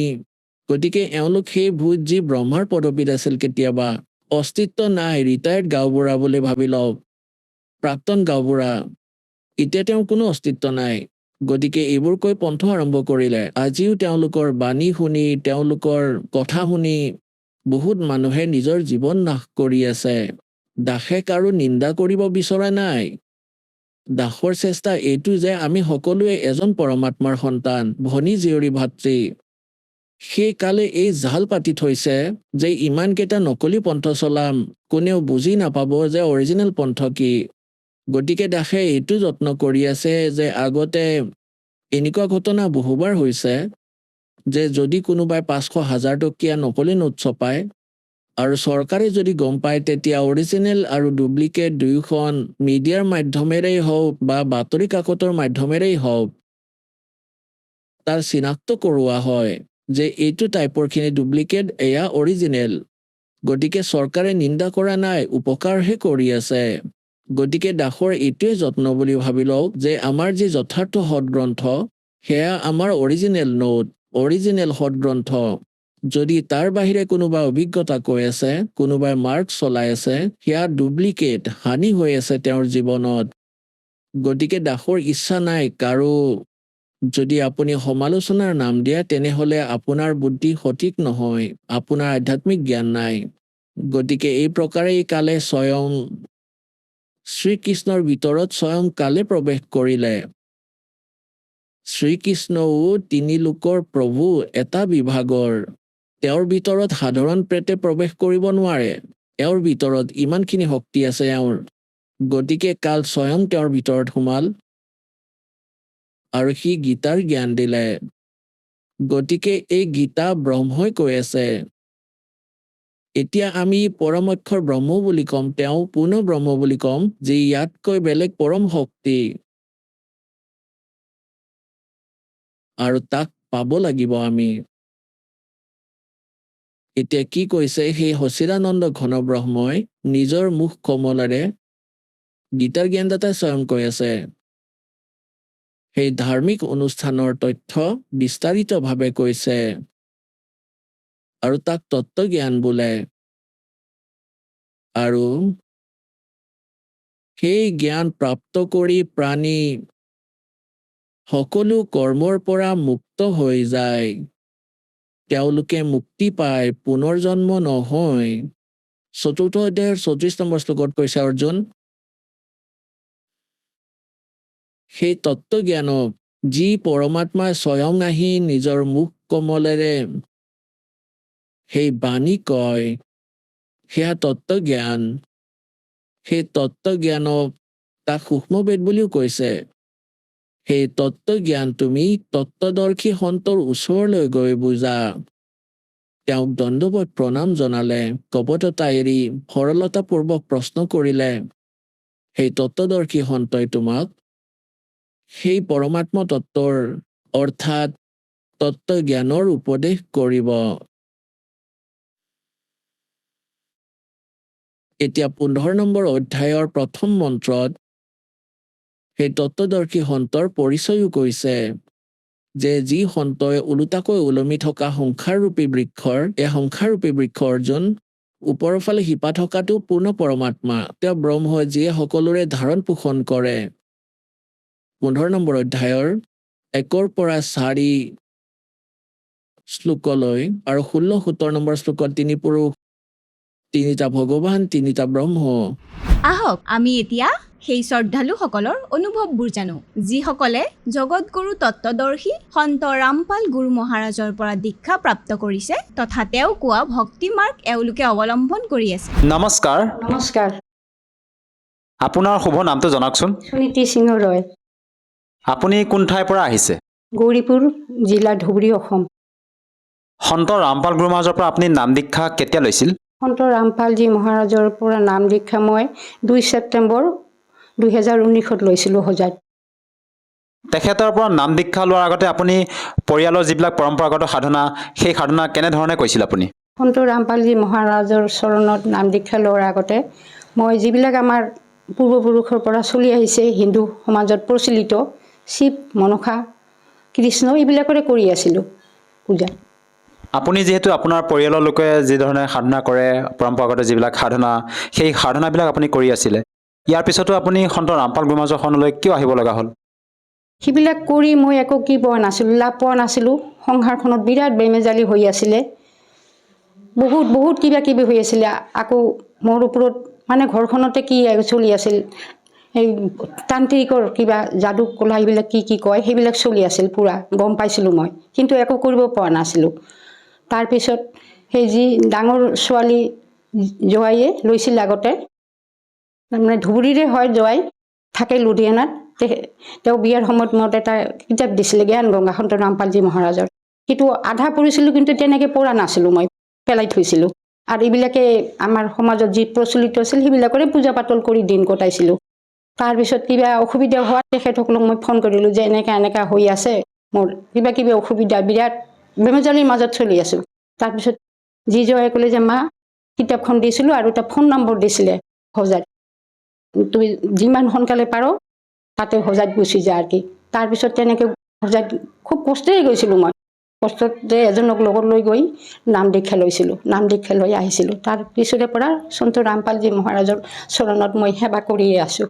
গতিকে এওঁলোক সেই ভূত যি ব্ৰহ্মাৰ পদবীত আছিল, কেতিয়াবা অস্তিত্ব নাই, ৰিটায়াৰ্ড গাঁওবুঢ়া বুলি ভাবি লওক, প্ৰাক্তন গাঁওবুঢ়া, এতিয়া তেওঁৰ কোনো অস্তিত্ব নাই। গতিকে এইবোৰ কৈ পন্থ আৰম্ভ কৰিলে। আজিও তেওঁলোকৰ বাণী শুনি, তেওঁলোকৰ কথা শুনি বহুত মানুহে নিজৰ জীৱন নাশ কৰি আছে। দাসে কাৰো নিন্দা কৰিব বিচৰা নাই। দাসৰ চেষ্টা এইটো যে আমি সকলোৱে এজন পৰমাত্মাৰ সন্তান, ভনী জীয়ৰী ভাতৃ। সেই কালে এই জাল পাতি থৈছে যে ইমানকেইটা নকলি পন্থ চলাম, কোনেও বুজি নাপাব যে অৰিজিনেল পন্থ কি। গতিকে দাসে এইটো যত্ন কৰি আছে যে আগতে এনেকুৱা ঘটনা বহুবাৰ হৈছে যে যদি কোনোবাই 500,000 টকীয়া নকলি নোট ছপায় আৰু চৰকাৰে যদি গম পায়, তেতিয়া অৰিজিনেল আৰু ডুপ্লিকেট দুয়োখন মিডিয়াৰ মাধ্যমেৰেই হওক বা বাতৰি কাকতৰ মাধ্যমেৰেই হওক তাৰ চিনাক্ত কৰোৱা হয় যে এইটো টাইপৰখিনি ডুপ্লিকেট, এয়া অৰিজিনেল। গতিকে চৰকাৰে নিন্দা কৰা নাই, উপকাৰহে কৰি আছে। গতিকে দাসৰ এইটোৱে যত্ন বুলি ভাবি লওক যে আমাৰ যি যথাৰ্থ সৎগ্ৰন্থ সেয়া আমাৰ অৰিজিনেল নোট, অৰিজিনেল সৎগ্ৰন্থ। যদি তাৰ বাহিৰে কোনোবা অভিজ্ঞতা কৈ আছে, কোনোবাই মাৰ্ক চলাই আছে, সেয়া ডুপ্লিকেট, হানি হৈ আছে তেওঁৰ জীৱনত। গতিকে দাসৰ ইচ্ছা নাই কাৰো যদি আপুনি সমালোচনাৰ নাম দিয়ে, তেনেহলে আপোনাৰ বুদ্ধি সঠিক নহয়, আপোনাৰ আধ্যাত্মিক জ্ঞান নাই। গতিকে এই প্ৰকাৰে কালে স্বয়ং শ্ৰীকৃষ্ণৰ ভিতৰত স্বয়ং কালে প্ৰৱেশ কৰিলে। শ্ৰীকৃষ্ণও 3 লোকৰ প্ৰভু, এটা বিভাগৰ। তেওঁৰ ভিতৰত সাধাৰণ প্ৰেতে প্ৰৱেশ কৰিব নোৱাৰে। এওঁৰ ভিতৰত ইমানখিনি শক্তি আছে এওঁৰ। গতিকে কাল স্বয়ং তেওঁৰ ভিতৰত সোমাল আৰু সি গীতাৰ জ্ঞান দিলে। গতিকে এই গীতা ব্ৰহ্মই কৈ আছে। এতিয়া আমি পৰমক্ষৰ ব্ৰহ্ম বুলি ক'ম, তেওঁ পূৰ্ণ ব্ৰহ্ম বুলি ক'ম, যি ইয়াতকৈ বেলেগ পৰম শক্তি। আৰু তাক পাব লাগিব আমি। এতিয়া কি কৈছে সেই সচিদানন্দ ঘন ব্ৰহ্মই নিজৰ মুখ কমলেৰে গীতাৰ জ্ঞানদাতাই স্বয়ং কৈ আছে। সেই ধাৰ্মিক অনুষ্ঠানৰ তথ্য বিস্তাৰিতভাৱে কৈছে। আৰু তাক তত্ত্বজ্ঞান বোলে। আৰু সেই জ্ঞান প্ৰাপ্ত কৰি প্ৰাণী সকলো কৰ্মৰ পৰা মুক্ত হৈ যায়। তেওঁলোকে মুক্তি পায়, পুনৰ জন্ম নহয়। 4ৰ্থ অধ্যায়ৰ 34 নম্বৰ শ্লোকত কৈছে অৰ্জুন, সেই তত্ত্বজ্ঞানক যি পৰমাত্মাই স্বয়ং আহি নিজৰ মুখ কমলেৰে সেই বাণী কয়, সেয়া তত্ত্বজ্ঞান। সেই তত্ত্বজ্ঞানক তাক সূক্ষ্মবেদ বুলিও কৈছে। সেই তত্ত্বজ্ঞান তুমি তত্ত্বদৰ্শী সন্তৰ ওচৰলৈ গৈ বুজা। তেওঁক দণ্ডৱত প্ৰণাম জনালে, কপটতা এৰি সৰলতাপূৰ্বক প্ৰশ্ন কৰিলে, সেই তত্ত্বদৰ্শী সন্তই তোমাক সেই পৰমাত্মা তত্ত্বৰ অৰ্থাৎ তত্ত্বজ্ঞানৰ উপদেশ কৰিব। এতিয়া 15 নম্বৰ অধ্যায়ৰ প্ৰথম মন্ত্ৰত সেই তত্ত্বদৰ্শী সন্তৰ পৰিচয়ও কৈছে যে যি সন্তই ওলোটাকৈ ওলমি থকা সংসাৰৰূপী বৃক্ষৰ, এই সংসাৰৰূপী বৃক্ষ অৰ্জুন ওপৰৰ ফালে শিপা থকাটো পূৰ্ণ পৰমাত্মা, তেওঁ ব্ৰহ্ম, যিয়ে সকলোৰে ধাৰণ পোষণ কৰে। 15 নম্বৰ অধ্যায়ৰ 1ৰ পৰা 4 শ্লোকলৈ আৰু 16-17 নম্বৰ শ্লোকত 3 পুৰুষ, 3টা ভগৱান, 3টা ব্ৰহ্ম। আহক আমি এতিয়া সেই শ্ৰদ্ধালুসকলৰ অনুভৱবোৰ জানো, যিসকলে জগতগুৰু তত্ত্বদৰ্শী সন্ত ৰামপাল গুৰু মহাৰাজৰ পৰা দীক্ষা প্ৰাপ্ত কৰিছে তথা তেওঁ কোৱা ভক্তি মাৰ্গ এওঁলোকে অৱলম্বন কৰি আছে। নমস্কাৰ, নমস্কাৰ, আপোনাৰ শুভ নামটো জনাওকচোন। সুনীতি সিংহ ৰয়, আপুনি কোন ঠাইৰ পৰা আহিছে? গৌৰীপুৰ জিলা, ধুবুৰী, অসম। সন্ত ৰামপাল গুৰু মহাৰাজৰ পৰা আপুনি নাম দীক্ষা কেতিয়া লৈছিল? সন্ত ৰামপালজী মহাৰাজৰ পৰা নাম দীক্ষা মই 2 ছেপ্টেম্বৰ 2019 লৈছিলোঁ হোজাইত। তেখেতৰ পৰা নাম দীক্ষা লোৱাৰ আগতে আপুনি পৰিয়ালৰ যিবিলাক পৰম্পৰাগত সাধনা, সেই সাধনা কেনেধৰণে কৰিছিল আপুনি? সন্ত ৰামপালজী মহাৰাজৰ চৰণত নাম দীক্ষা লোৱাৰ আগতে মই যিবিলাক আমাৰ পূৰ্বপুৰুষৰ পৰা চলি আহিছে হিন্দু সমাজত প্ৰচলিত শিৱ, মনসা, কৃষ্ণ এইবিলাকৰে কৰি আছিলোঁ পূজা। আপুনি যিহেতু আপোনাৰ পৰিয়ালৰ লোকে যিধৰণে সাধনা কৰে, পৰম্পৰাগত যিবিলাক সাধনা, সেই সাধনাবিলাক আপুনি কৰি আছিলে, ইয়াৰ পিছতো আপুনি সন্ত ৰামপাল গুৰু মহাৰাজৰ শৰণলৈ কিয় আহিব লগা হ'ল? সেইবিলাক কৰি মই একো কি পোৱা নাছিলোঁ, লাভ পোৱা নাছিলোঁ। সংসাৰখনত বিৰাট বেমেজালি হৈ আছিলে, বহুত কিবা কিবি হৈ আছিলে। আকৌ মোৰ ওপৰত মানে ঘৰখনতে কি চলি আছিল, এই তান্ত্ৰিকৰ কিবা যাদু কলা এইবিলাক কি কয় সেইবিলাক চলি আছিল, পূৰা গম পাইছিলোঁ মই, কিন্তু একো কৰিব পৰা নাছিলোঁ। তাৰপিছত সেই যি ডাঙৰ ছোৱালী জোৱাইয়ে লৈছিল আগতে, তাৰমানে ধুবুৰীৰে হয় জোৱাই, থাকে লুধিয়ানাত। তেওঁ বিয়াৰ সময়ত মোক এটা কিতাপ দিছিলে, জ্ঞান গংগা সন্ত ৰামপালজী মহাৰাজৰ। সেইটো আধা পঢ়িছিলোঁ, কিন্তু তেনেকৈ পঢ়া নাছিলোঁ, মই পেলাই থৈছিলোঁ। আৰু এইবিলাকে আমাৰ সমাজত যি প্ৰচলিত আছিল সেইবিলাকৰে পূজা পাতল কৰি দিন কটাইছিলোঁ। তাৰপিছত কিবা অসুবিধা হোৱাত তেখেতসকলক মই ফোন কৰিলোঁ যে এনেকা হৈ আছে, মোৰ কিবা কিবি অসুবিধা, বিৰাট বেমেজালিৰ মাজত চলি আছোঁ। তাৰপিছত যি জয়ে ক'লে যে মা, কিতাপখন দিছিলোঁ আৰু এটা ফোন নম্বৰ দিছিলে হোজাইত, তুমি যিমান সোনকালে পাৰো তাতে হোজাইত গুচি যা আৰু কি। তাৰপিছত তেনেকৈ হোজাইত খুব কষ্টেৰে গৈছিলোঁ মই, কষ্টতে এজনক লগত লৈ গৈ নাম দীক্ষা লৈছিলোঁ, নাম দীক্ষা লৈ আহিছিলোঁ। তাৰপিছৰে পৰা সন্ত ৰামপালজী মহাৰাজৰ চৰণত মই সেৱা কৰিয়ে আছোঁ।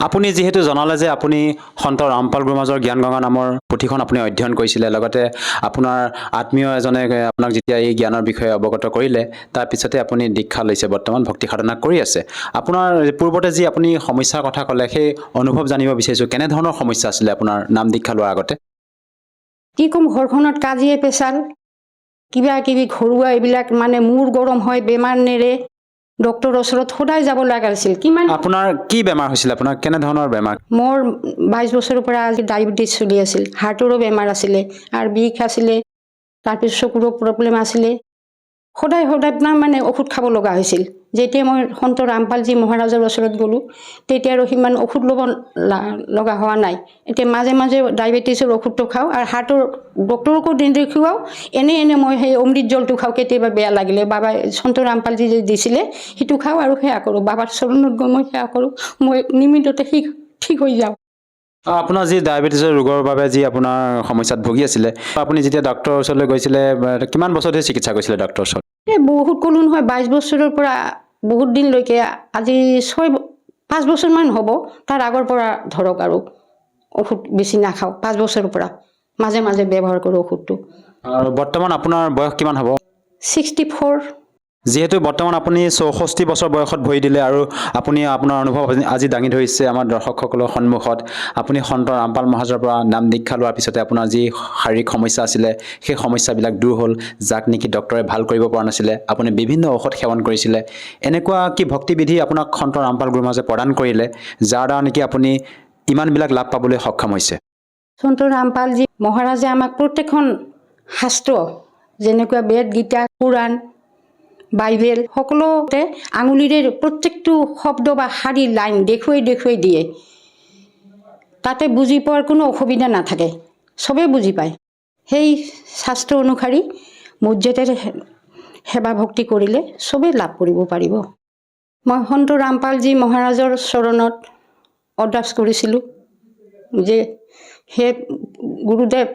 আপুনি যিহেতু জনালে যে আপুনি সন্ত ৰামপাল গুৰু মহাৰাজৰ জ্ঞান গংগা নামৰ পুথিখন আপুনি অধ্যয়ন কৰিছিলে, লগতে আপোনাৰ আত্মীয় এজনে আপোনাক যেতিয়া এই জ্ঞানৰ বিষয়ে অৱগত কৰিলে, তাৰপিছতে আপুনি দীক্ষা লৈছে, বৰ্তমান ভক্তি সাধনা কৰি আছে। আপোনাৰ পূৰ্বতে যি আপুনি সমস্যাৰ কথা ক'লে, সেই অনুভৱ জানিব বিচাৰিছোঁ, কেনেধৰণৰ সমস্যা আছিলে আপোনাৰ নাম দীক্ষা লোৱাৰ আগতে? কি ক'ম, ঘৰখনত কাজিয়ে পেচাল, কিবা কিবি ঘৰুৱা এইবিলাক, মানে মূৰ গৰম হয়, বেমাৰ নেৰে, ডক্টৰৰ ওচৰত সদায় যাব লগা হৈছিল। কিমান আপোনাৰ কি বেমাৰ হৈছিলে? আপোনাৰ কেনেধৰণৰ বেমাৰ? মোৰ 22 বছৰৰ পৰা ডায়েবেটিছ চলি আছিল, হাৰ্টৰো বেমাৰ আছিলে, আৰু বিষ আছিলে, তাৰপিছত চকুৰো প্ৰব্লেম আছিলে। সদায় মানে ঔষধ খাব লগা হৈছিল। যেতিয়া মই সন্ত ৰামপালজী মহাৰাজৰ ওচৰত গ'লোঁ, তেতিয়া আৰু সিমান ঔষধ ল'ব লগা হোৱা নাই। এতিয়া মাজে মাজে ডায়েবেটিছৰ ঔষধটো খাওঁ, আৰু হাৰ্টৰ ডক্টৰকো দেখুৱাওঁ, এনে মই সেই অমৃত জলটো খাওঁ, কেতিয়াবা বেয়া লাগিলে বাবাই সন্ত ৰামপালজী যে দিছিলে সেইটো খাওঁ আৰু সেয়া কৰোঁ। বাবাৰ চৰণত গৈ মই সেয়া কৰোঁ, মই নিমিষতে ঠিক হৈ যাওঁ। আপোনাৰ যি ডায়েবেটিছৰ ৰোগৰ বাবে যি আপোনাৰ সমস্যাত ভুগি আছিলে আপুনি যেতিয়া ডক্টৰৰ ওচৰলৈ গৈছিলে কিমান বছৰ ধৰি চিকিৎসা কৰিছিলে ডক্টৰৰ ওচৰত এই বহুত ক'লো নহয় 22 বছৰৰ পৰা বহুত দিনলৈকে আজি 5 বছৰমান হ'ব তাৰ আগৰ পৰা ধৰক আৰু ঔষধ বেছি নাখাওঁ 5 বছৰৰ পৰা মাজে মাজে ব্যৱহাৰ কৰোঁ ঔষধটো আৰু বৰ্তমান আপোনাৰ বয়স কিমান হ'ব 64 যিহেতু বৰ্তমান আপুনি 64 বছৰ বয়সত ভৰি দিলে আৰু আপুনি আপোনাৰ অনুভৱ আজি দাঙি ধৰিছে আমাৰ দৰ্শকসকলৰ সন্মুখত আপুনি সন্ত ৰামপাল মহাৰাজৰ পৰা নাম দীক্ষা লোৱাৰ পিছতে আপোনাৰ যি শাৰীৰিক সমস্যা আছিলে সেই সমস্যাবিলাক দূৰ হ'ল যাক নেকি ডক্টৰে ভাল কৰিব পৰা নাছিলে আপুনি বিভিন্ন ঔষধ সেৱন কৰিছিলে এনেকুৱা কি ভক্তিবিধি আপোনাক সন্ত ৰামপাল গুৰু মহাৰাজে প্ৰদান কৰিলে যাৰ দ্বাৰা নেকি আপুনি ইমানবিলাক লাভ পাবলৈ সক্ষম হৈছে সন্ত ৰামপালজী মহাৰাজে আমাক প্ৰত্যেকখন শাস্ত্ৰ যেনেকুৱা বেদ গীতা পুৰাণ বাইবেল সকলোতে আঙুলিৰে প্ৰত্যেকটো শব্দ বা শাৰী লাইন দেখুৱাই দিয়ে তাতে বুজি পোৱাৰ কোনো অসুবিধা নাথাকে চবেই বুজি পায় সেই শাস্ত্ৰ অনুসৰি মৰ্যাদাৰে সেৱা ভক্তি কৰিলে চবেই লাভ কৰিব পাৰিব মই সন্ত ৰামপালজী মহাৰাজৰ চৰণত অৰ্দাস কৰিছিলোঁ যে হে গুৰুদেৱ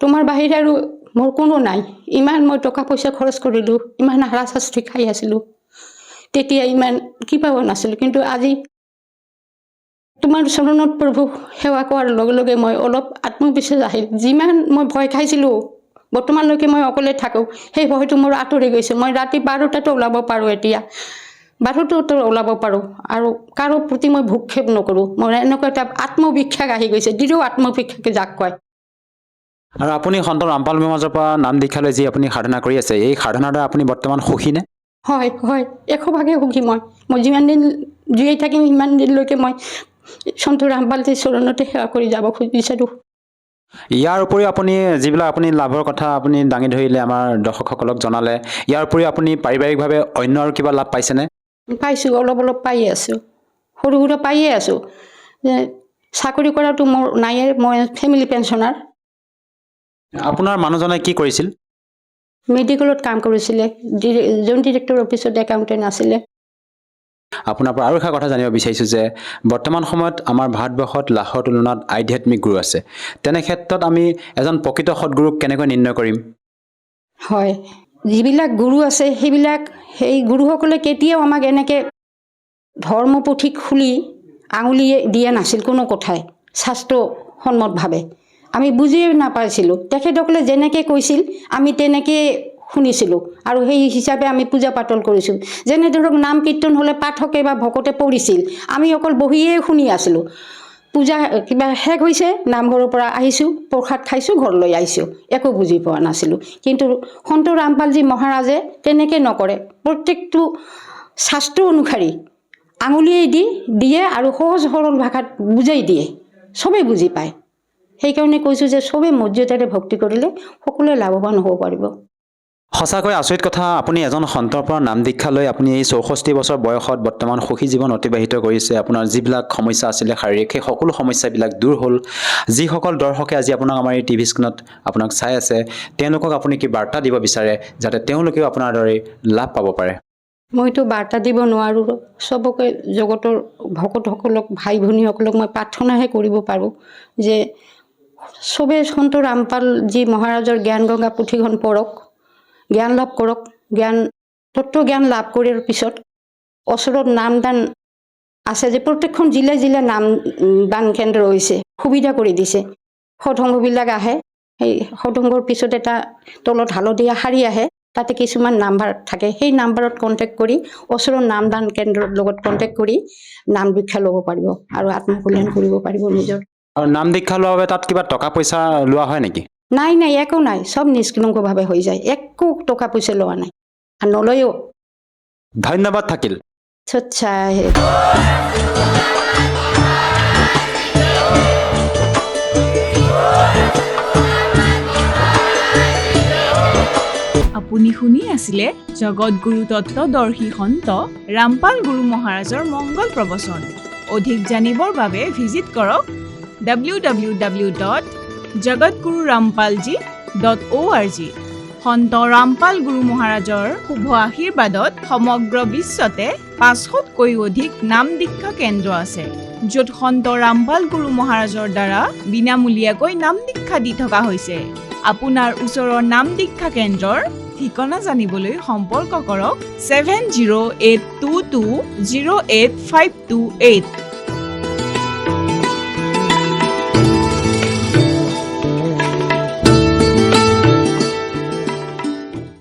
তোমাৰ বাহিৰে আৰু মোৰ কোনো নাই ইমান মই টকা পইচা খৰচ কৰিলোঁ ইমান হাৰাশাস্তি খাই আছিলোঁ তেতিয়া ইমান কিবাও নাছিলোঁ কিন্তু আজি তোমাৰ চৰণত প্ৰভু সেৱা কৰাৰ লগে লগে মই অলপ আত্মবিশ্বাস আহিল যিমান মই ভয় খাইছিলোঁ বৰ্তমানলৈকে মই অকলে থাকোঁ সেই ভয়টো মোৰ আঁতৰি গৈছে মই ৰাতি 12টাতো ওলাব পাৰোঁ এতিয়া 12টাতো ওলাব পাৰোঁ আৰু কাৰো প্ৰতি মই ভূক্ষেপ নকৰোঁ মোৰ এনেকুৱা এটা আত্মবিশ্বাস আহি গৈছে দৃঢ় আত্মবিশ্বাসকে যাক কয় আৰু আপুনি সন্ত ৰামপাল মহাৰাজৰ পৰা নাম দীক্ষা লৈ যি আপুনি সাধনা কৰি আছে এই সাধনাৰ দ্বাৰা আপুনি বৰ্তমান সুখীনে হয় 100% সুখী মই যিমান দিন জীয়াই থাকিম সিমান দিনলৈকে মই সন্ত ৰামপালজীৰ চৰণতে সেৱা কৰি যাব বিচাৰোঁ ইয়াৰ উপৰিও আপুনি যিবিলাক আপুনি লাভৰ কথা আপুনি দাঙি ধৰিলে আমাৰ দৰ্শকসকলক জনালে ইয়াৰ উপৰিও আপুনি পাৰিবাৰিকভাৱে অন্য আৰু কিবা লাভ পাইছেনে পাইছোঁ অলপ পায়ে আছোঁ সৰু সুৰা পায়ে আছোঁ যে চাকৰি কৰাটো মোৰ নাইয়ে মই ফেমিলি পেঞ্চনাৰ আপোনাৰ মানুহজনে কি কৰিছিল মেডিকেলত কাম কৰিছিলে জন ডিৰেক্টৰ অফিচত একাউণ্টেণ্ট আছিলে আপোনাৰ পৰা আৰু এটা কথা জানিব বিচাৰিছোঁ যে বৰ্তমান সময়ত আমাৰ ভাৰতবৰ্ষত লাখৰ তুলনাত আধ্যাত্মিক গুৰু আছে তেনে ক্ষেত্ৰত আমি এজন প্ৰকৃত সৎগুৰুক কেনেকৈ নিৰ্ণয় কৰিম হয় যিবিলাক গুৰু আছে সেই গুৰুসকলে কেতিয়াও আমাক এনেকৈ ধৰ্মপুথি খুলি আঙুলি দিয়া নাছিল কোনো কথাই শাস্ত্ৰসন্মতভাৱে আমি বুজিয়ে নাপাইছিলোঁ তেখেতসকলে যেনেকৈ কৈছিল আমি তেনেকৈ শুনিছিলোঁ আৰু সেই হিচাপে আমি পূজা পাতল কৰিছোঁ যেনে ধৰক নাম কীৰ্তন হ'লে পাঠকে বা ভকতে পঢ়িছিল আমি অকল বহিয়ে শুনি আছিলোঁ পূজা কিবা শেষ হৈছে নামঘৰৰ পৰা আহিছোঁ প্ৰসাদ খাইছোঁ ঘৰলৈ আহিছোঁ একো বুজি পোৱা নাছিলোঁ কিন্তু সন্ত ৰামপালজী মহাৰাজে তেনেকৈ নকৰে প্ৰত্যেকটো শাস্ত্ৰ অনুসৰি আঙুলিয়েই দিয়ে আৰু সহজ সৰল ভাষাত বুজাই দিয়ে চবেই বুজি পায় সেইকাৰণে কৈছোঁ যে চবেই মৰ্যাদাৰে ভক্তি কৰিলে সকলোৱে লাভৱান হ'ব পাৰিব সঁচাকৈ আচৰিত কথা আপুনি এজন সন্তৰ পৰা নাম দীক্ষা লৈ আপুনি এই 64 বছৰ বয়সত বৰ্তমান সুখী জীৱন অতিবাহিত কৰিছে আপোনাৰ যিবিলাক সমস্যা আছিলে শাৰীৰিক সেই সকলো সমস্যাবিলাক দূৰ হ'ল যিসকল দৰ্শকে আজি আপোনাক আমাৰ এই টিভি স্ক্ৰীণত আপোনাক চাই আছে তেওঁলোকক আপুনি কি বাৰ্তা দিব বিচাৰে যাতে তেওঁলোকেও আপোনাৰ দৰে লাভ পাব পাৰে মইতো বাৰ্তা দিব নোৱাৰোঁ চবকে জগতৰ ভকতসকলক ভাই ভনীসকলক মই প্ৰাৰ্থনাহে কৰিব পাৰোঁ যে চবেই সন্ত ৰামপালজী মহাৰাজৰ জ্ঞান গংগা পুথিখন পঢ়ক জ্ঞান লাভ কৰক তত্ত্ব জ্ঞান লাভ কৰাৰ পিছত ওচৰত নামদান আছে যে প্ৰত্যেকখন জিলাই নামদান কেন্দ্ৰ হৈছে সুবিধা কৰি দিছে সৎসংগবিলাক আহে সেই সৎসংগৰ পিছত এটা তলত হালধীয়া শাৰী আহে তাতে কিছুমান নাম্বাৰ থাকে সেই নাম্বাৰত কণ্টেক্ট কৰি ওচৰৰ নামদান কেন্দ্ৰৰ লগত কণ্টেক্ট কৰি নাম দীক্ষা ল'ব পাৰিব আৰু আত্মকল্যাণ কৰিব পাৰিব নিজৰ আৰু নাম দীক্ষা লোৱাৰ বাবে তাত কিবা টকা পইচা লোৱা হয় নেকি নাই একো নাই সব নিষ্কলংকভাৱে হৈ যায় একো টকা পইচা লোৱা নাই আৰু নলয়ও ধন্যবাদ থাকিল আচ্ছা আপুনি শুনি আছিলে জগতগুৰু তত্ত্বদৰ্শী সন্ত ৰামপাল গুৰু মহাৰাজৰ মংগল প্ৰবচন অধিক জানিবৰ বাবে ভিজিট কৰক www.jagatgururampalji.org সন্ত ৰামপাল গুৰু মহাৰাজৰ শুভ আশীৰ্বাদত সমগ্ৰ বিশ্বতে 500তকৈ অধিক নাম দীক্ষা কেন্দ্ৰ আছে য'ত সন্ত ৰামপাল গুৰু মহাৰাজৰ দ্বাৰা বিনামূলীয়াকৈ নাম দীক্ষা দি থকা হৈছে। আপোনাৰ ওচৰৰ নাম দীক্ষা কেন্দ্ৰৰ ঠিকনা জানিবলৈ সম্পৰ্ক কৰক 7082208528।